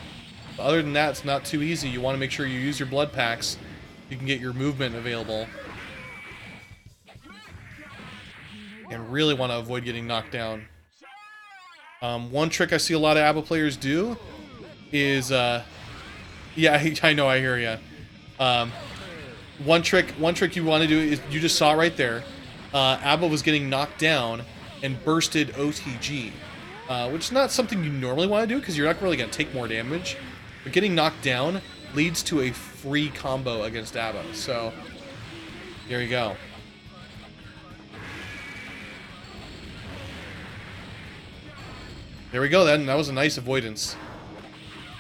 S1: But other than that, it's not too easy. You want to make sure you use your blood packs. You can get your movement available. And really want to avoid getting knocked down. One trick I see a lot of ABBA players do is, yeah, I know, I hear ya. One trick you want to do is, you just saw it right there. Abba was getting knocked down and bursted OTG, which is not something you normally want to do because you're not really going to take more damage. But getting knocked down leads to a free combo against Abba. So, here you go. There we go then. That was a nice avoidance.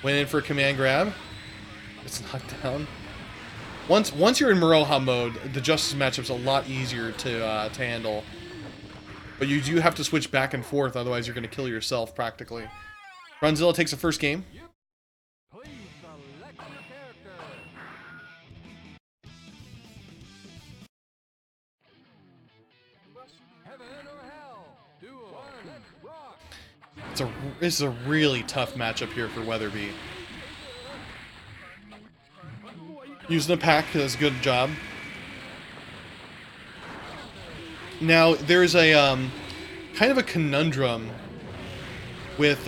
S1: Went in for a command grab. It's knocked down. Once you're in Maroha mode, the Justice matchup's a lot easier to handle. But you do have to switch back and forth, otherwise you're going to kill yourself practically. Tronzilla takes the first game. This is a really tough matchup here for Weatherbee. Using the pack does a good job. Now there's a kind of a conundrum with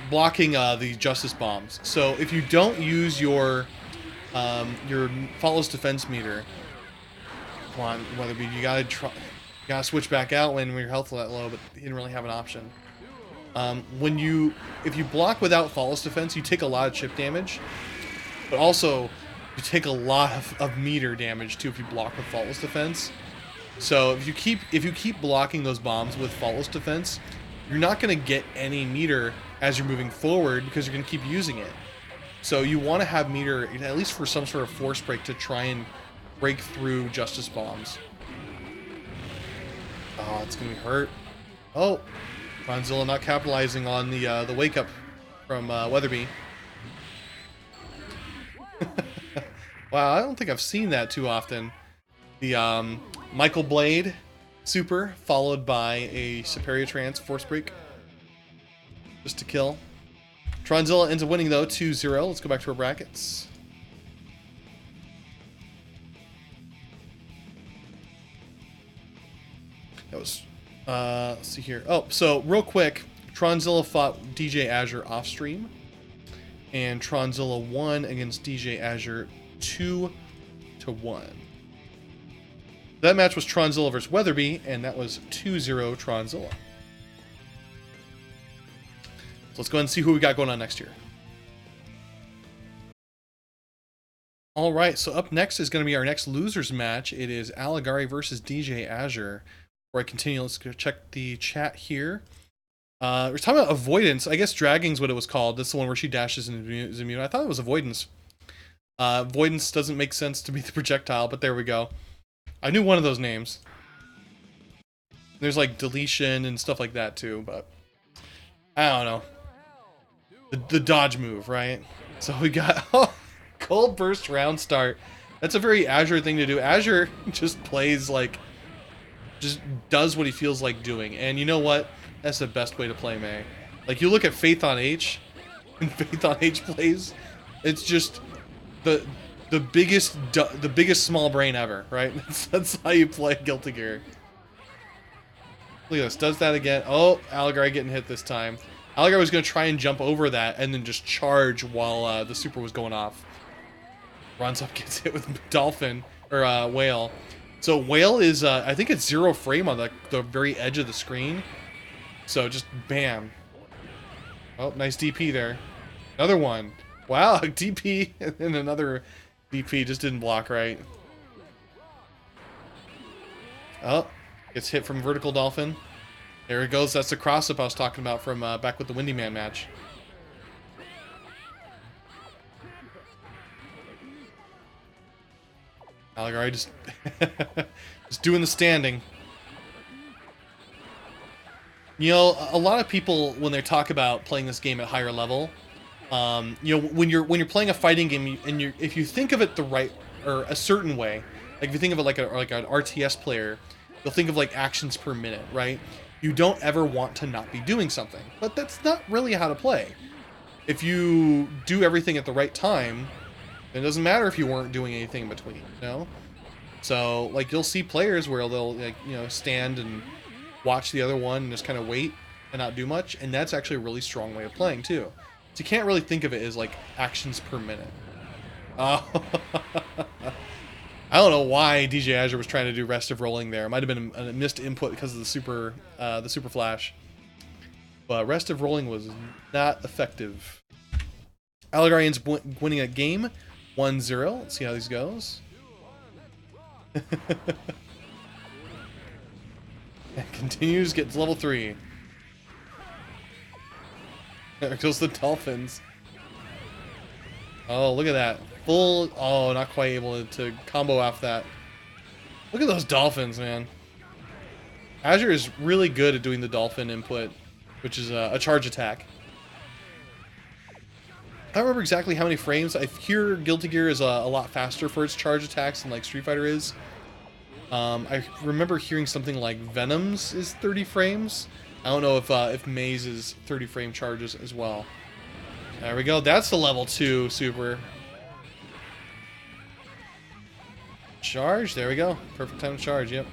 S1: blocking the Justice bombs. So if you don't use your Follows Defense meter, come on, Weatherbee, you gotta switch back out when your health is that low, but you didn't really have an option. If you block without Follows Defense, you take a lot of chip damage, but also you take a lot of meter damage too if you block with Follows Defense. So if you keep blocking those bombs with Follows Defense, you're not going to get any meter as you're moving forward because you're going to keep using it. So you want to have meter at least for some sort of force break to try and break through Justice bombs. Oh, it's going to be hurt. Oh, Tronzilla not capitalizing on the wake up from Weatherbee. Wow, I don't think I've seen that too often. The Michael Blade super followed by a Superior Trance force break just to kill. Tronzilla ends up winning though 2-0. Let's go back to our brackets. That was let's see here. Oh, so real quick, Tronzilla fought DJ Azure off stream, and Tronzilla won against DJ Azure 2-1. That match was Tronzilla versus Weatherbee, and that was 2-0 Tronzilla. So let's go ahead and see who we got going on next year. All right, so up next is going to be our next losers match. It is Aligari versus DJ Azure. Before I continue, let's go check the chat here. We're talking about avoidance. I guess dragging's what it was called. That's the one where she dashes and is immune. I thought it was avoidance. Avoidance doesn't make sense to be the projectile, but there we go. I knew one of those names. There's like deletion and stuff like that too, but I don't know. The dodge move, right? So we got cold burst round start. That's a very Azure thing to do. Azure just plays like, just does what he feels like doing. And you know what? That's the best way to play Mech. Like, you look at Faith on H, and Faith on H plays, it's just the biggest small brain ever, right? That's how you play Guilty Gear. Look at this, does that again. Oh, Aligari getting hit this time. Aligari was going to try and jump over that and then just charge while the super was going off. Runs up, gets hit with Dolphin, or Whale. So Whale is, I think it's 0 frame on the very edge of the screen. So just bam. Oh, nice DP there. Another one. Wow, DP and then another DP just didn't block right. Oh, gets hit from Vertical Dolphin. There it goes. That's the cross-up I was talking about from back with the Windyman match. Aligari just just doing the standing. You know, a lot of people when they talk about playing this game at higher level, you know, when you're playing a fighting game and if you think of it the right or a certain way, like if you think of it like an RTS player, you'll think of like actions per minute, right? You don't ever want to not be doing something, but that's not really how to play. If you do everything at the right time, it doesn't matter if you weren't doing anything in between, you know? So, like, you'll see players where they'll, like, you know, stand and watch the other one and just kind of wait and not do much, and that's actually a really strong way of playing, too. So you can't really think of it as like actions per minute. Oh. I don't know why DJ Azure was trying to do restive rolling there. It might have been a missed input because of the super flash. But restive rolling was not effective. Aligari ends up winning a game 1-0. Let's see how these goes. Continues, gets level 3. There goes the dolphins. Oh, look at that. Full... Oh, not quite able to combo off that. Look at those dolphins, man. Azure is really good at doing the dolphin input, which is a charge attack. I don't remember exactly how many frames. I hear Guilty Gear is a lot faster for its charge attacks than like Street Fighter is. I remember hearing something like Venom's is 30 frames. I don't know if Maze is 30 frame charges as well. There we go. That's the level 2 super. Charge. There we go. Perfect time to charge. Yep.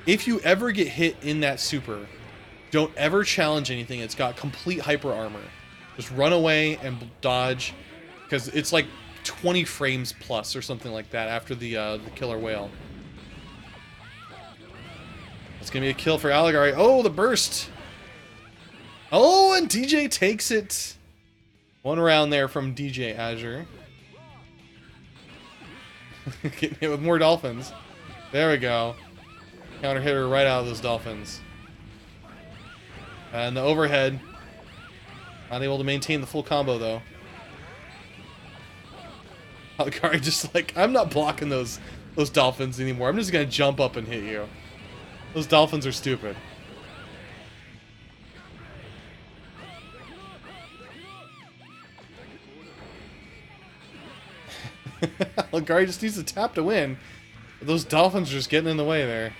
S1: If you ever get hit in that super, don't ever challenge anything. It's got complete hyper armor. Just run away and dodge, because it's like 20 frames plus or something like that after the killer whale. It's gonna be a kill for Aligari. Oh, the burst. Oh, and DJ takes it. One round there from DJ Azure. Getting hit with more dolphins. There we go. Counter hitter right out of those dolphins. And the overhead. Not able to maintain the full combo though. Aligari just like, I'm not blocking those dolphins anymore. I'm just gonna jump up and hit you. Those dolphins are stupid. Aligari just needs to tap to win. Those dolphins are just getting in the way there.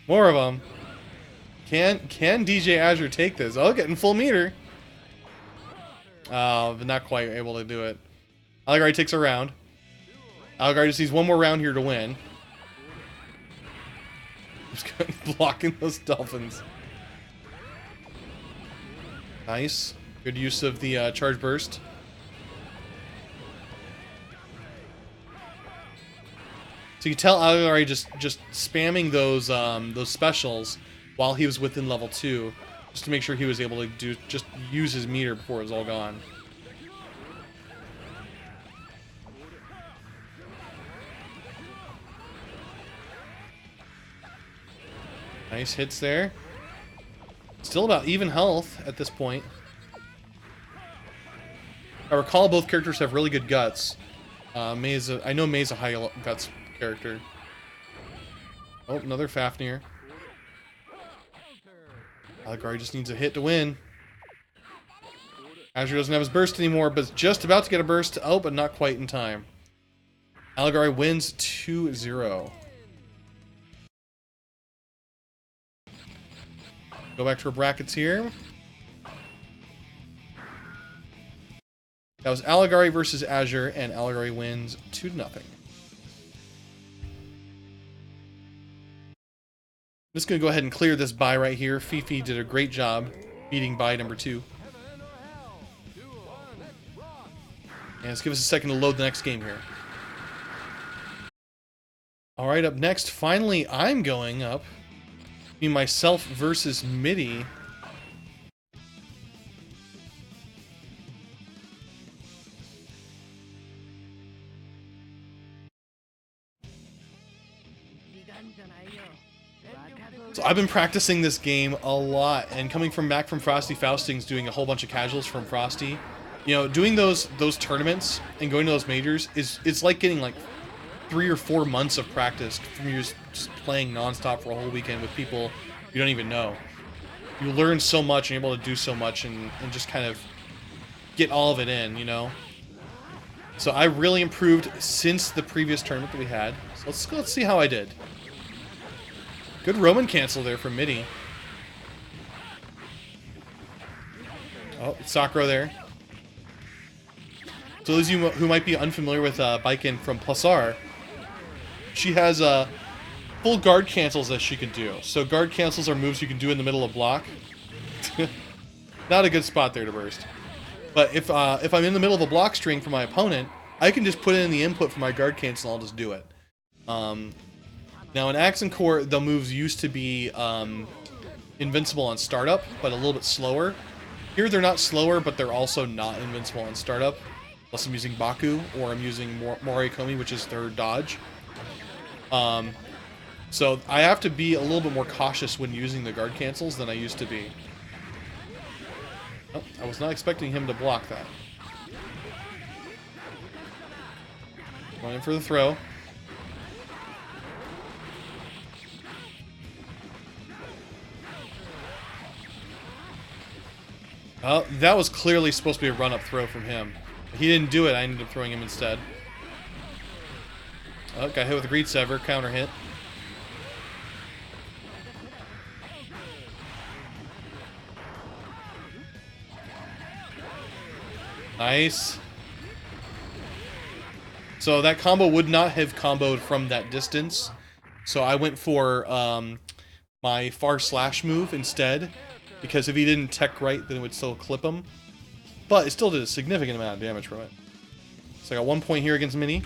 S1: More of them. Can DJ Azure take this? Oh, getting full meter. But not quite able to do it. Aligari takes a round. Aligari just needs one more round here to win. Just blocking those dolphins. Nice. Good use of the charge burst. So you can tell Aligari just spamming those specials while he was within level 2, just to make sure he was able to just use his meter before it was all gone. Nice hits there. Still about even health at this point. I recall both characters have really good guts. I know May's a high guts character. Oh, another Fafnir. Aligari just needs a hit to win. Azure doesn't have his burst anymore, but is just about to get a burst. Oh, but not quite in time. Aligari wins 2-0. Go back to our brackets here. That was Aligari versus Azure, and Aligari wins 2-0. I'm just going to go ahead and clear this bye right here. Fifi did a great job beating bye number 2. And let's give us a second to load the next game here. Alright, up next, finally, I'm going up. Be myself versus Midi. So I've been practicing this game a lot, and coming back from Frosty Fausting's doing a whole bunch of casuals from Frosty. You know, doing those tournaments and going to those majors it's like getting like 3 or 4 months of practice from you just playing nonstop for a whole weekend with people you don't even know. You learn so much and you're able to do so much and just kind of get all of it in, you know. So I really improved since the previous tournament that we had. So let's see how I did. Good Roman cancel there from Midi. Oh, Sakura there. So those of you who might be unfamiliar with Baiken from Pulsar, she has full guard cancels that she can do. So guard cancels are moves you can do in the middle of block. Not a good spot there to burst. But if I'm in the middle of a block string for my opponent, I can just put in the input for my guard cancel and I'll just do it. Now in Accent Core, the moves used to be invincible on startup, but a little bit slower. Here they're not slower, but they're also not invincible on startup. Unless I'm using Baku, or I'm using Morikomi, which is their dodge. So I have to be a little bit more cautious when using the guard cancels than I used to be. Oh, I was not expecting him to block that. Going in for the throw. Oh, that was clearly supposed to be a run-up throw from him. He didn't do it, I ended up throwing him instead. Oh, got hit with a Greed Sever, counter hit. Nice. So that combo would not have comboed from that distance. So I went for my far slash move instead. Because if he didn't tech right, then it would still clip him. But it still did a significant amount of damage from it. So I got 1 point here against Midi.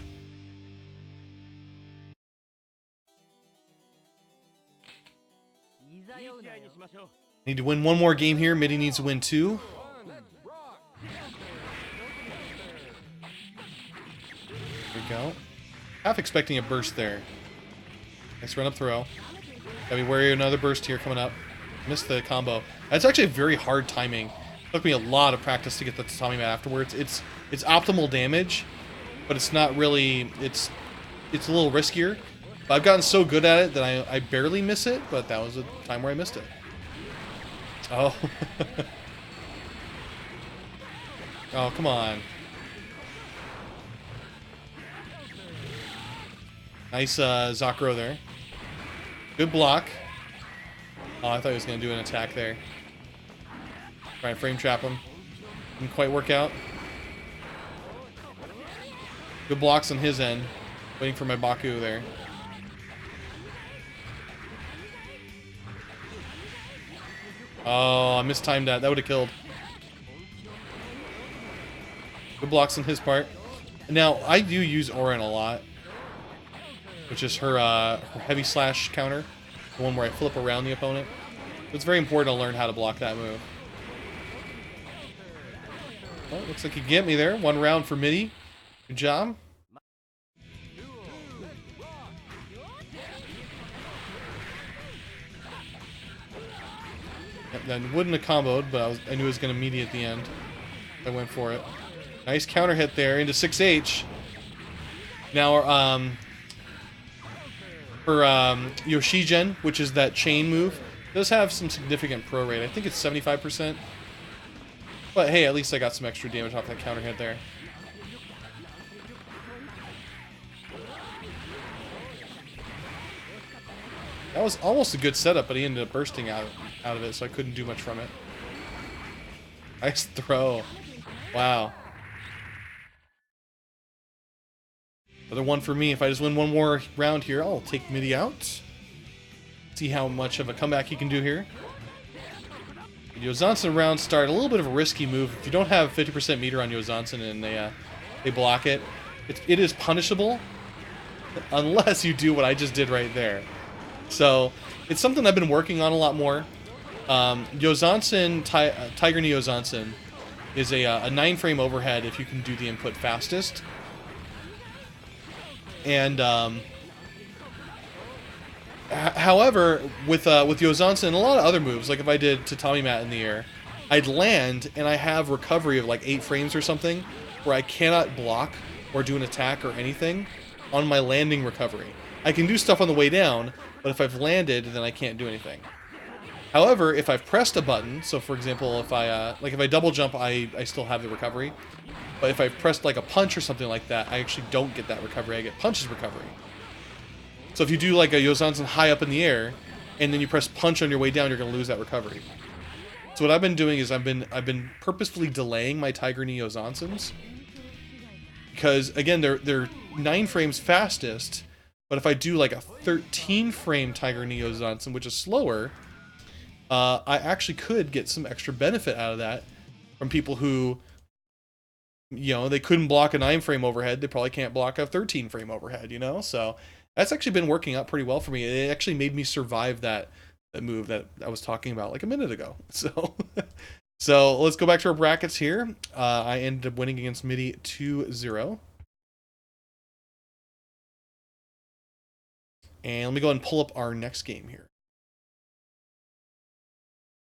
S1: Need to win one more game here. Midi needs to win 2. There we go. Half expecting a burst there. Nice run up throw. Gotta be wary of another burst here coming up. Missed the combo. That's actually very hard timing. It took me a lot of practice to get the CallMeMatt afterwards. It's optimal damage, but it's not really. It's a little riskier. But I've gotten so good at it that I barely miss it. But that was a time where I missed it. Oh. Oh, come on. Nice Zakro there. Good block. Oh, I thought he was going to do an attack there. Try and frame trap him. Didn't quite work out. Good blocks on his end. Waiting for my Baku there. Oh, I mistimed that. That would have killed. Good blocks on his part. Now, I do use Orin a lot. Which is her heavy slash counter. The one where I flip around the opponent. It's very important to learn how to block that move. Well, looks like you get me there. 1 round for Midi. Good job. Yep, that wouldn't have comboed, but I knew it was going to Midi at the end. I went for it. Nice counter hit there into 6H. Now, for Yoshigen, which is that chain move, does have some significant pro rate. I think it's 75%. But hey, at least I got some extra damage off that counter hit there. That was almost a good setup, but he ended up bursting out of it, so I couldn't do much from it. Nice throw. Wow. Another one for me. If I just win one more round here, I'll take Midi out. See how much of a comeback he can do here. Yozansen rounds start a little bit of a risky move. If you don't have 50% meter on Yozansen and they block it, it is punishable unless you do what I just did right there. So it's something I've been working on a lot more. Yozansen, Tiger Knee Yozansen is a 9-frame overhead if you can do the input fastest. And however, with Yozansen and a lot of other moves, like if I did to CallMeMatt in the air, I'd land and I have recovery of like 8 frames or something, where I cannot block or do an attack or anything on my landing recovery. I can do stuff on the way down, but if I've landed, then I can't do anything. However, if I've pressed a button, so for example, if I double jump, I still have the recovery. But if I've pressed like a punch or something like that, I actually don't get that recovery. I get punch's recovery. So if you do like a Yozansen high up in the air, and then you press punch on your way down, you're going to lose that recovery. So what I've been doing is I've been purposefully delaying my Tiger Knee Yozansens, because again they're 9 frames fastest, But if I do like a 13 frame Tiger Neo Zansen, which is slower, I actually could get some extra benefit out of that from people who, you know, they couldn't block a 9 frame overhead. They probably can't block a 13 frame overhead, you know? So that's actually been working out pretty well for me. It actually made me survive that move that I was talking about like a minute ago. So, so let's go back to our brackets here. I ended up winning against Midi 2-0. And let me go ahead and pull up our next game here.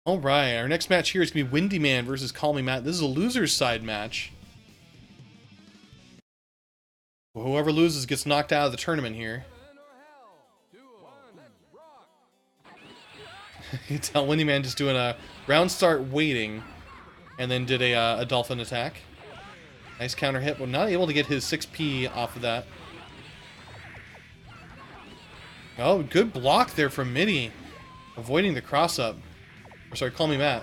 S1: All right, our next match here is going to be Windyman versus CallMeMatt. This is a loser's side match. Whoever loses gets knocked out of the tournament here. You can tell Windyman just doing a round start waiting, and then did a dolphin attack. Nice counter hit, but not able to get his 6P off of that. Oh, good block there from Midi, avoiding the cross up. Or sorry, CallMeMatt.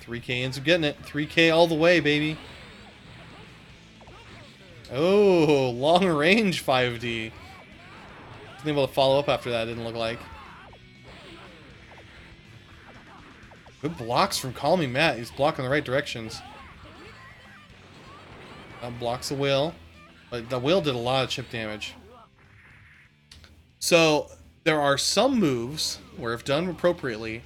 S1: 3K ends up getting it. 3K all the way, baby. Oh, long range 5D. Wasn't able to follow up after that, didn't look like. Good blocks from CallMeMatt. He's blocking the right directions. That blocks the wheel. But the wheel did a lot of chip damage. So, there are some moves where, if done appropriately,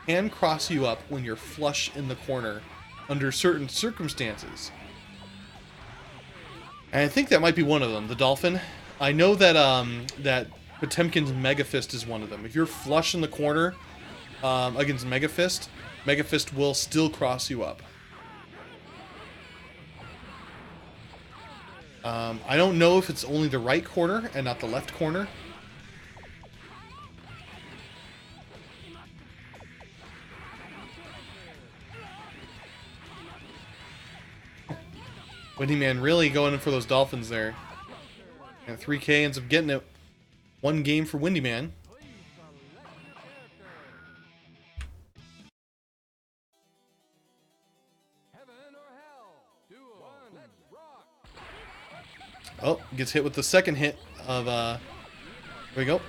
S1: can cross you up when you're flush in the corner under certain circumstances. And I think that might be one of them, the Dolphin. I know that that Potemkin's Mega Fist is one of them. If you're flush in the corner against Mega Fist will still cross you up. I don't know if it's only the right corner and not the left corner. Windyman really going in for those dolphins there. And 3K ends up getting it. One game for Windyman. Oh, gets hit with the second hit of, there we go.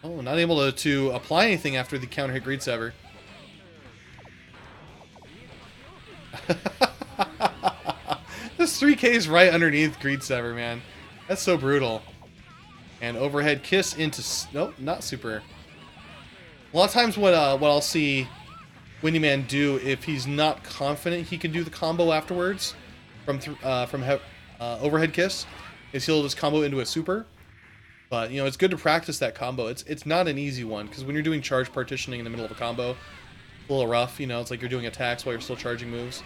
S1: Oh, not able to apply anything after the counter hit Greed Sever. This 3K is right underneath Greed Sever, man. That's so brutal. And overhead kiss into... Nope, not super. A lot of times what I'll see Windyman do, if he's not confident he can do the combo afterwards from overhead kiss, is he'll just combo into a super. But, you know, it's good to practice that combo. It's not an easy one, because when you're doing charge partitioning in the middle of a combo, it's a little rough, you know. It's like you're doing attacks while you're still charging moves.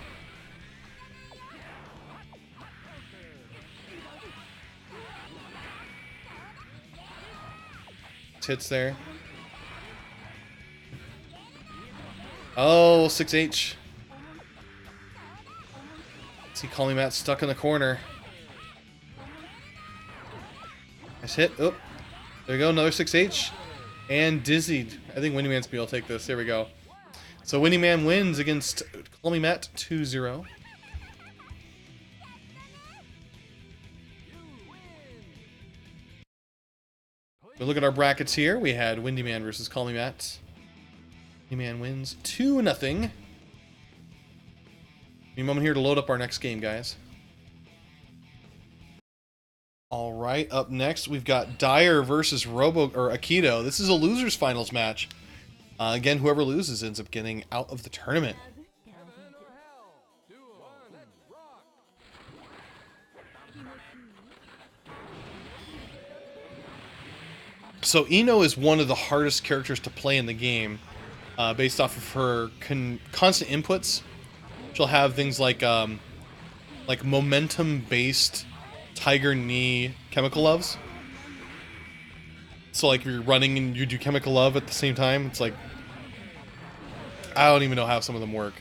S1: Hits there. Oh, 6H. See CallMeMatt stuck in the corner. Nice hit. Oh, there we go. Another 6H. And dizzied. I think Windyman's gonna be able to take this. There we go. So Windyman wins against CallMeMatt 2-0. We look at our brackets here. We had Windyman versus CallMeMatt. Windyman wins 2-0. Give me a moment here to load up our next game, guys. All right, up next we've got Diar versus Aikido. This is a losers finals match. Again, whoever loses ends up getting out of the tournament. So Ino is one of the hardest characters to play in the game, based off of her constant inputs. She'll have things like momentum-based Tiger Knee Chemical Loves. So like you're running and you do Chemical Love at the same time. It's like, I don't even know how some of them work.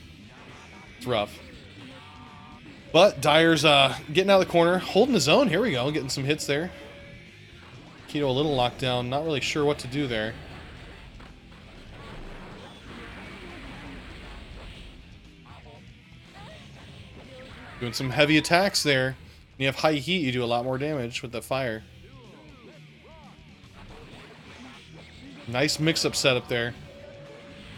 S1: It's rough. But Diar's getting out of the corner, holding his own. Here we go, getting some hits there. Keto a little locked down, not really sure what to do there. Doing some heavy attacks there. you have high heat, you do a lot more damage with the fire. Nice mix-up setup there.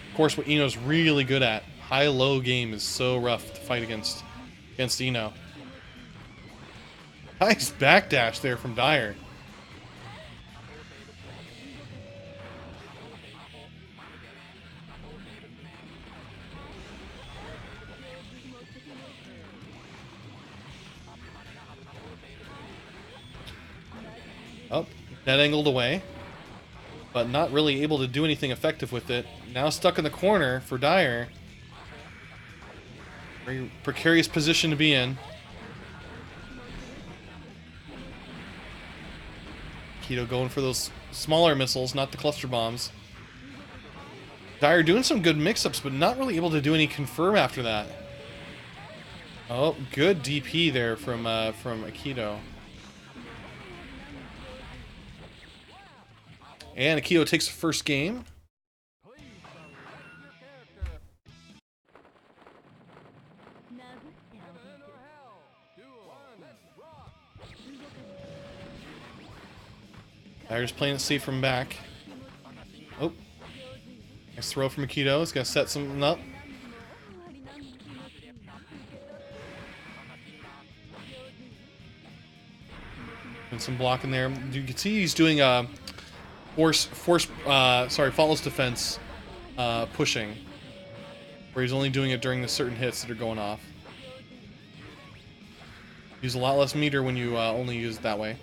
S1: Of course, what Ino's really good at. High-low game is so rough to fight against Ino. Nice backdash there from Diar. Oh, that angled away, but not really able to do anything effective with it. Now stuck in the corner for Diar. Very precarious position to be in. Keto going for those smaller missiles, not the cluster bombs. Diar doing some good mix-ups, but not really able to do any confirm after that. Oh, good DP there from Akito. And Akito takes the first game. Diar's playing it safe from back. Oh. Nice throw from Akito. He's going to set something up. And some blocking there. You can see he's doing follows defense pushing, where he's only doing it during the certain hits that are going off. Use a lot less meter when you only use it that way.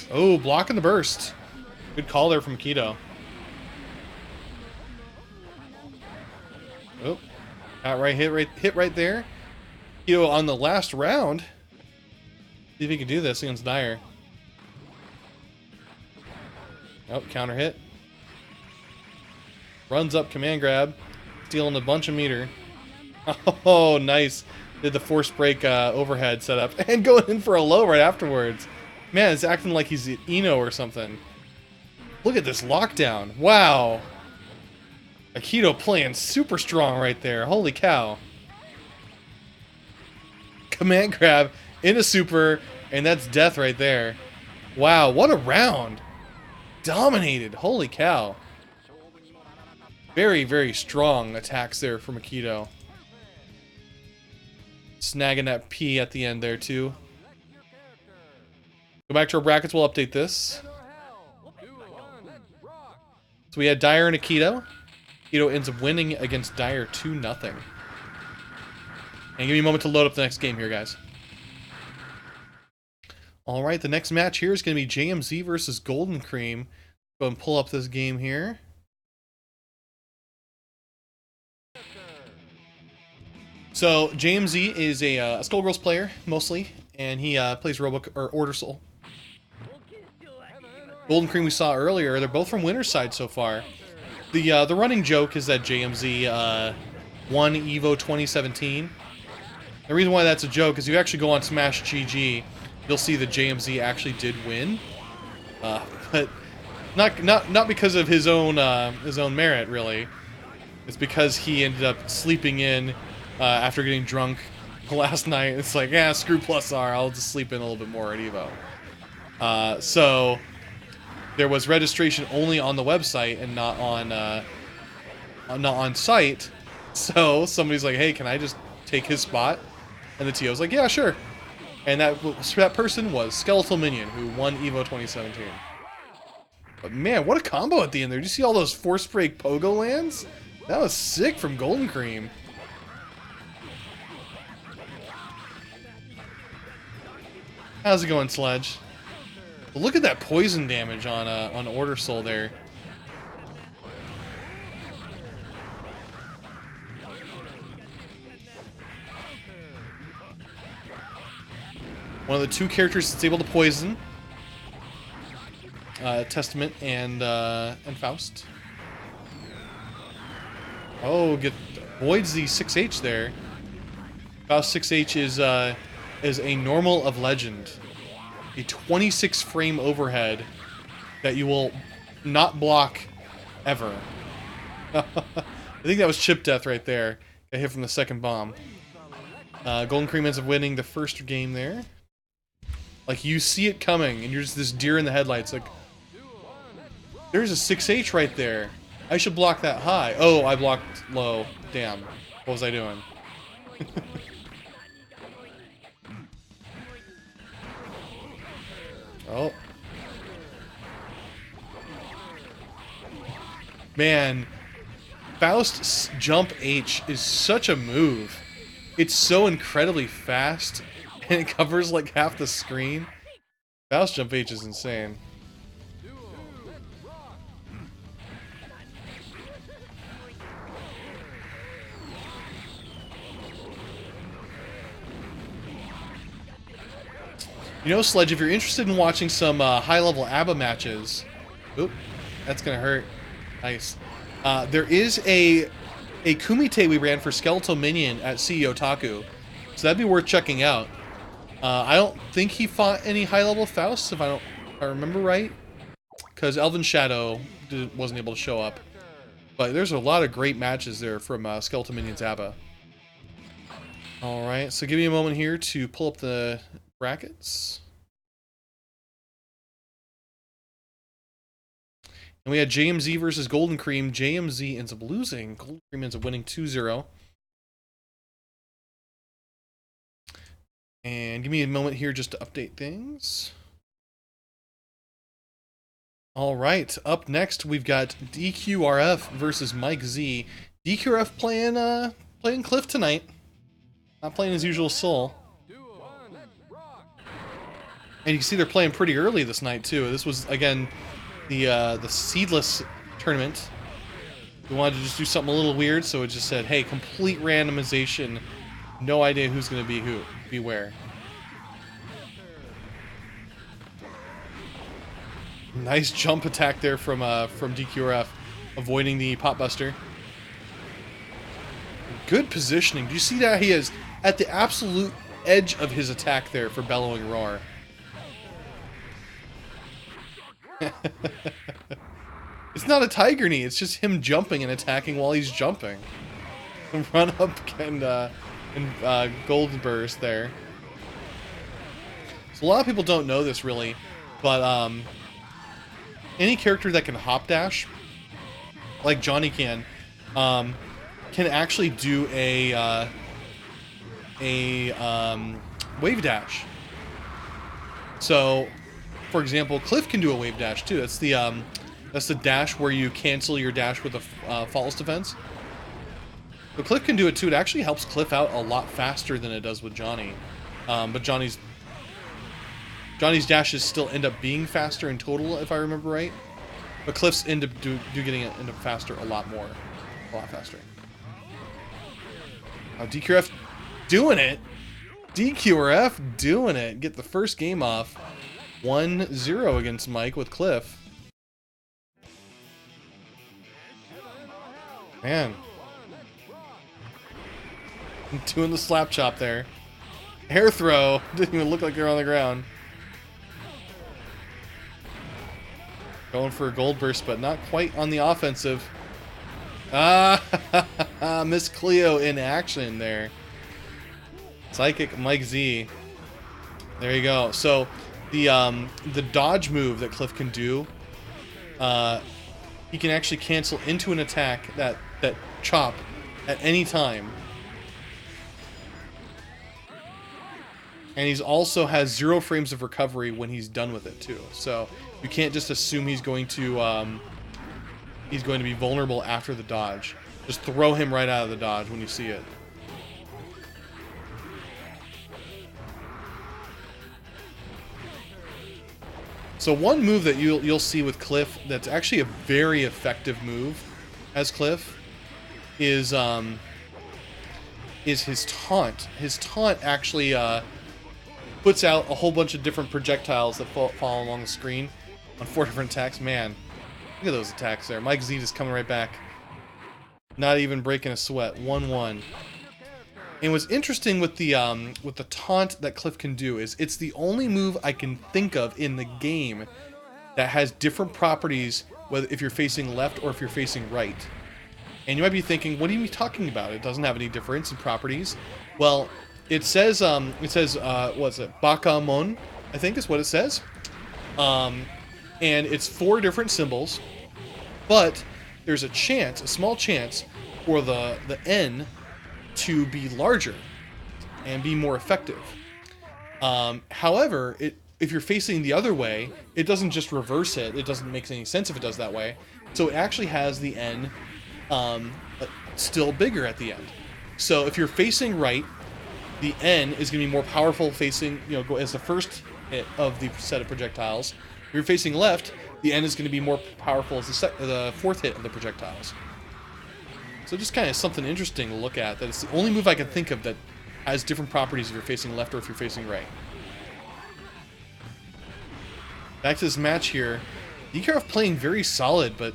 S1: Oh, blocking the burst. Good call there from Akito. Oh, outright hit right there. Akito on the last round. See if he can do this against Diar. Oh, counter hit. Runs up, command grab. Stealing a bunch of meter. Oh, nice. Did the force break overhead setup. And going in for a low right afterwards. Man, it's acting like he's Ino or something. Look at this lockdown. Wow. Akito playing super strong right there. Holy cow. Command grab into super, and that's death right there. Wow, what a round. Dominated. Holy cow. Very, very strong attacks there from Akito. Snagging that P at the end there, too. Go back to our brackets, we'll update this. So we had Diar and Akito. Akito ends up winning against Diar 2-0. And give me a moment to load up the next game here, guys. Alright, the next match here is going to be JMZ versus Goldencreme. Go and pull up this game here. So, JMZ is a Skullgirls player, mostly, and he plays Order Soul. Goldencreme we saw earlier, they're both from Winterside so far. The running joke is that JMZ won EVO 2017. The reason why that's a joke is you actually go on Smash GG, you'll see that JMZ actually did win, but not because of his own merit really. It's because he ended up sleeping in after getting drunk last night. It's like, yeah, screw plus R, I'll just sleep in a little bit more at EVO. So there was registration only on the website and not on site. So somebody's like, hey, can I just take his spot? And the TO was like, yeah, sure. And that person was Skeletal Minion, who won EVO 2017. But man, what a combo at the end there. Did you see all those force break pogo lands? That was sick from Goldencreme. How's it going, Sledge? But look at that poison damage on Order Soul there. One of the two characters that's able to poison. Testament and Faust. Oh, avoids the 6H there. Faust 6H is a normal of legend. A 26 frame overhead that you will not block ever. I think that was chip death right there. Got hit from the second bomb. Goldencreme ends up winning the first game there. Like, you see it coming, and you're just this deer in the headlights. Like, there's a 6H right there. I should block that high. Oh, I blocked low. Damn. What was I doing? Oh. Man, Faust's jump H is such a move. It's so incredibly fast, and it covers like half the screen. Faust jump H is insane. You know, Sledge, if you're interested in watching some high-level ABBA matches... Oop, that's gonna hurt. Nice. There is a kumite we ran for Skeletal Minion at CEO Otaku, so that'd be worth checking out. I don't think he fought any high-level Fausts, if I remember right, because Elven Shadow wasn't able to show up. But there's a lot of great matches there from Skeletal Minions ABBA. Alright, so give me a moment here to pull up the brackets. And we had JMZ versus Goldencreme. JMZ ends up losing. Goldencreme ends up winning 2-0. And give me a moment here just to update things. All right, up next we've got DQRF versus Mike Z. DQRF playing Cliff tonight. Not playing his usual Soul. And you can see they're playing pretty early this night too. This was again the seedless tournament. We wanted to just do something a little weird, so it just said, "Hey, complete randomization. No idea who's going to be where." Nice jump attack there from DQRF, avoiding the pot buster. Good positioning. Do you see that? He is at the absolute edge of his attack there for Bellowing Roar. It's not a tiger knee, it's just him jumping and attacking while he's jumping. Run up and Golden Burst there. So a lot of people don't know this really, but any character that can hop dash, like Johnny can actually do a wave dash. So, for example, Cliff can do a wave dash too. That's the dash where you cancel your dash with a faultless defense. But Cliff can do it too. It actually helps Cliff out a lot faster than it does with Johnny. But Johnny's dashes still end up being faster in total, if I remember right. But Cliff's end up faster a lot faster. Oh, DQRF doing it. DQRF doing it. Get the first game off. 1-0 against Mike with Cliff. Man. Doing the slap chop there. Hair throw. Didn't even look like they're on the ground. Going for a gold burst, but not quite on the offensive. Ah, Miss Cleo in action there. Psychic Mike Z. There you go. So the dodge move that Cliff can do, he can actually cancel into an attack that chop at any time. And he's also has 0 frames of recovery when he's done with it too. So you can't just assume he's going to be vulnerable after the dodge. Just throw him right out of the dodge when you see it. So one move that you'll see with Cliff that's actually a very effective move as Cliff is his taunt. His taunt actually puts out a whole bunch of different projectiles that fall along the screen on 4 different attacks. Man, look at those attacks there. Mike Z just coming right back. Not even breaking a sweat. 1-1. And what's interesting with the taunt that Cliff can do is it's the only move I can think of in the game that has different properties, whether if you're facing left or if you're facing right. And you might be thinking, what are you talking about? It doesn't have any difference in properties. Well, it says what's it? Bakamon, I think is what it says. And it's 4 different symbols, but there's a chance, a small chance, for the N to be larger and be more effective. However, if you're facing the other way, it doesn't just reverse it. It doesn't make any sense if it does that way. So it actually has the N still bigger at the end. So if you're facing right, the N is going to be more powerful facing, as the first hit of the set of projectiles. If you're facing left, the N is going to be more powerful as the fourth hit of the projectiles. So just kind of something interesting to look at. That it's the only move I can think of that has different properties if you're facing left or if you're facing right. Back to this match here. DQRF playing very solid, but,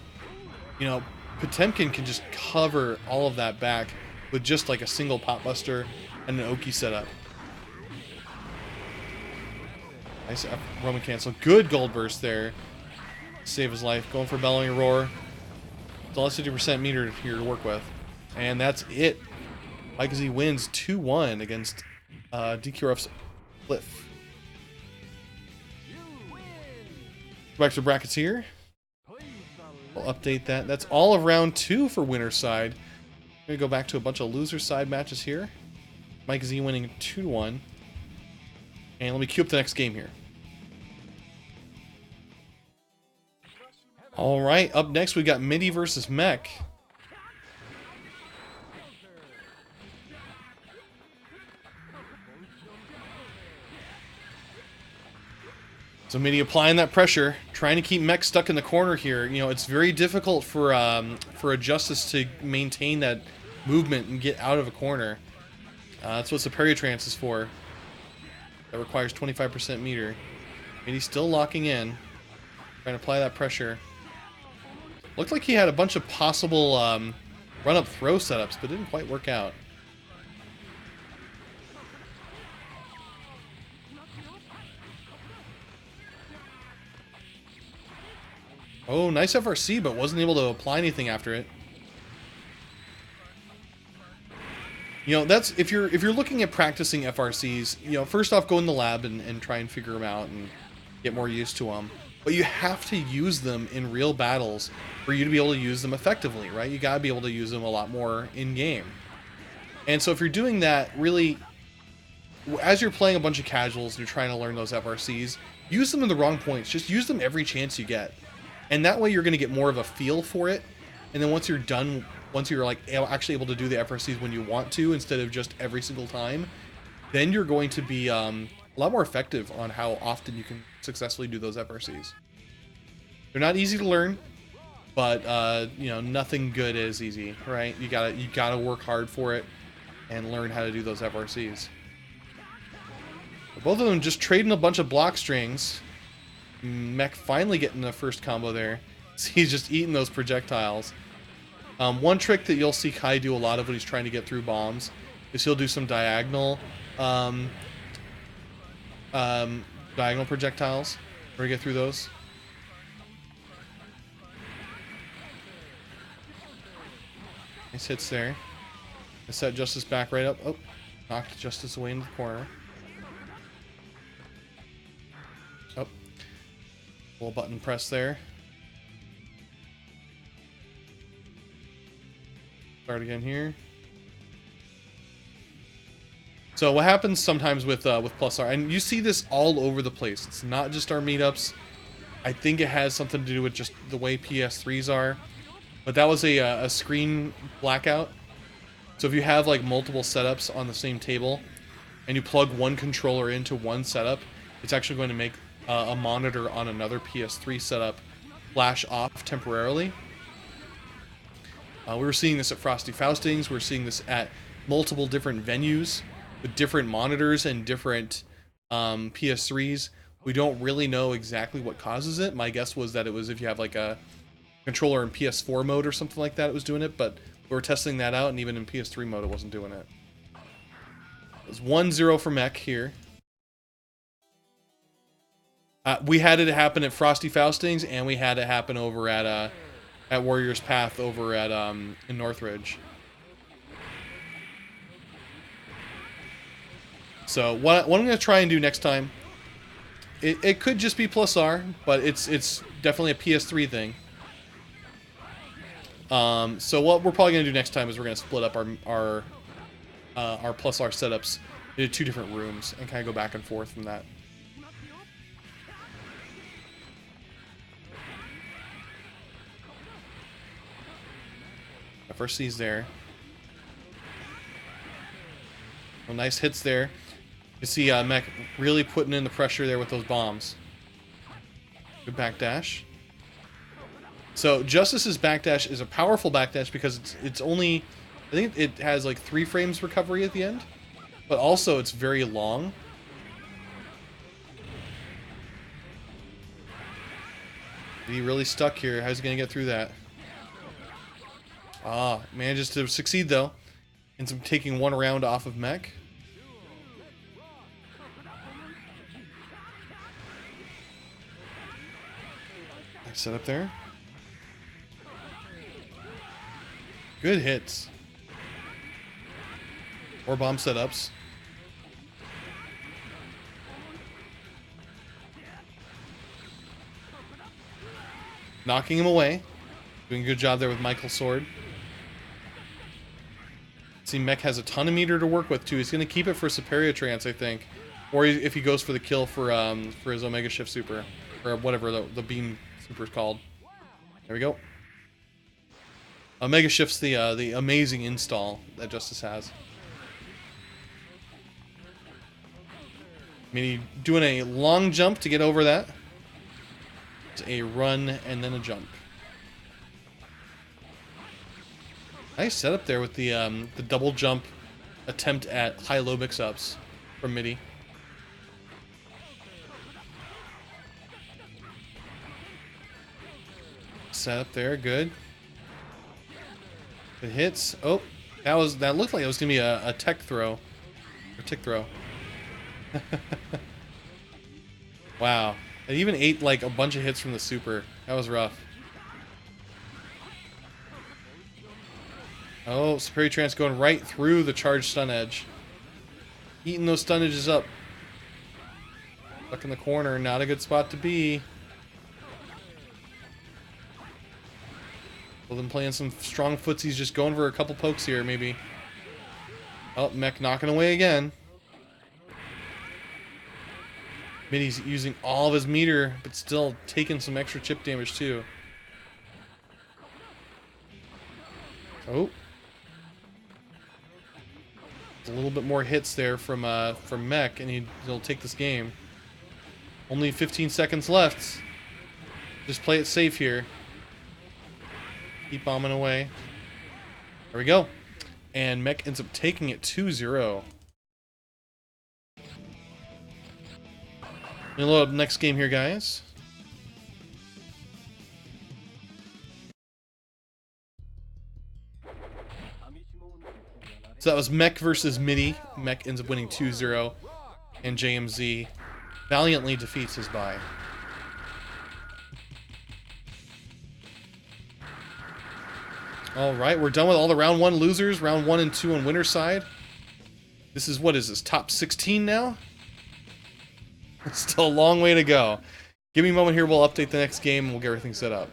S1: Potemkin can just cover all of that back with just like a single pop buster and an Oki setup. Nice Roman cancel. Good gold burst there. Save his life. Going for Bellowing Roar. It's all 50% meter here to work with. And that's it. Mike Z wins 2-1 against DQRF's Cliff. Back to the brackets here. We'll update that. That's all of round 2 for winner's side. I'm going to go back to a bunch of loser side matches here. Mike Z winning 2-1. And let me queue up the next game here. Alright, up next we got Midi versus Mech. So Midi applying that pressure, trying to keep Mech stuck in the corner here. It's very difficult for a Justice to maintain that movement and get out of a corner. That's what Superior Trance is for. That requires 25% meter. Midi's still locking in, trying to apply that pressure. Looked like he had a bunch of possible run-up throw setups, but didn't quite work out. Oh, nice FRC, but wasn't able to apply anything after it. That's if you're looking at practicing FRCs, first off, go in the lab and try and figure them out and get more used to them. But you have to use them in real battles for you to be able to use them effectively, right? You gotta be able to use them a lot more in game. And so if you're doing that, really, as you're playing a bunch of casuals and you're trying to learn those FRCs, use them in the wrong points. Just use them every chance you get. And that way you're going to get more of a feel for it. And then once you're done, once you're actually able to do the FRCs when you want to instead of just every single time, then you're going to be a lot more effective on how often you can successfully do those FRCs. They're not easy to learn, but nothing good is easy, right? You gotta work hard for it and learn how to do those FRCs. But both of them just trading a bunch of block strings. Mech finally getting the first combo there. He's just eating those projectiles. One trick that you'll see Kai do a lot of when he's trying to get through bombs is he'll do some diagonal projectiles or get through those. Nice hits there. I set Justice back right up. Oh, knocked Justice away into the corner. Oh. Little button press there. Start again here. So what happens sometimes with Plus R, and you see this all over the place. It's not just our meetups. I think it has something to do with just the way PS3s are. But that was a screen blackout. So if you have like multiple setups on the same table, and you plug one controller into one setup, it's actually going to make a monitor on another PS3 setup flash off temporarily. We were seeing this at Frosty Faustings. We're seeing this at multiple different venues with different monitors and different PS3s. We don't really know exactly what causes it. My guess was that it was if you have like a controller in PS4 mode or something like that, it was doing it, but we were testing that out, and even in PS3 mode, it wasn't doing it. It was 1-0 for Mech here. We had it happen at Frosty Faustings, and we had it happen over at at Warrior's Path over at in Northridge. So what I'm going to try and do next time, it could just be plus R, but it's definitely a PS3 thing. So what we're probably going to do next time is we're going to split up our plus R setups into 2 different rooms and kind of go back and forth from that. First sees there. Well, nice hits there. You see Mech really putting in the pressure there with those bombs. Good backdash. So Justice's backdash is a powerful backdash because it's only, I think it has like 3 frames recovery at the end, but also it's very long. He really stuck here. How's he gonna get through that? Ah, manages to succeed though. Ends up taking 1 round off of Mech. Nice setup there. Good hits. Or bomb setups. Knocking him away. Doing a good job there with Michael's sword. See, Mech has a ton of meter to work with too. He's going to keep it for Superior Trance, I think, or if he goes for the kill for his Omega Shift Super, or whatever the beam super is called. There we go. Omega Shift's the amazing install that Justice has. Midi doing a long jump to get over that. It's a run and then a jump. Nice setup there with the double jump attempt at high-low mix-ups from Midi. Setup there, good. Good hits. Oh, that looked like it was gonna be a tech throw, or tick throw. Wow, it even ate like a bunch of hits from the super. That was rough. Oh, Superior Trance going right through the charged stun edge. Eating those stun edges up. Stuck in the corner, not a good spot to be. Well, then playing some strong footsies, just going for a couple pokes here, maybe. Oh, Mech knocking away again. Midi's using all of his meter, but still taking some extra chip damage too. Oh. A little bit more hits there from Mech, and he'll take this game. Only 15 seconds left. Just play it safe here. Keep bombing away. There we go. And Mech ends up taking it 2-0. We'll load up next game here, guys. So that was Mech versus Midi. Mech ends up winning 2-0. And JMZ valiantly defeats his bye. Alright, we're done with all the round 1 losers. Round 1 and 2 on winner's side. This is, what is this, top 16 now? Still a long way to go. Give me a moment here, we'll update the next game and we'll get everything set up.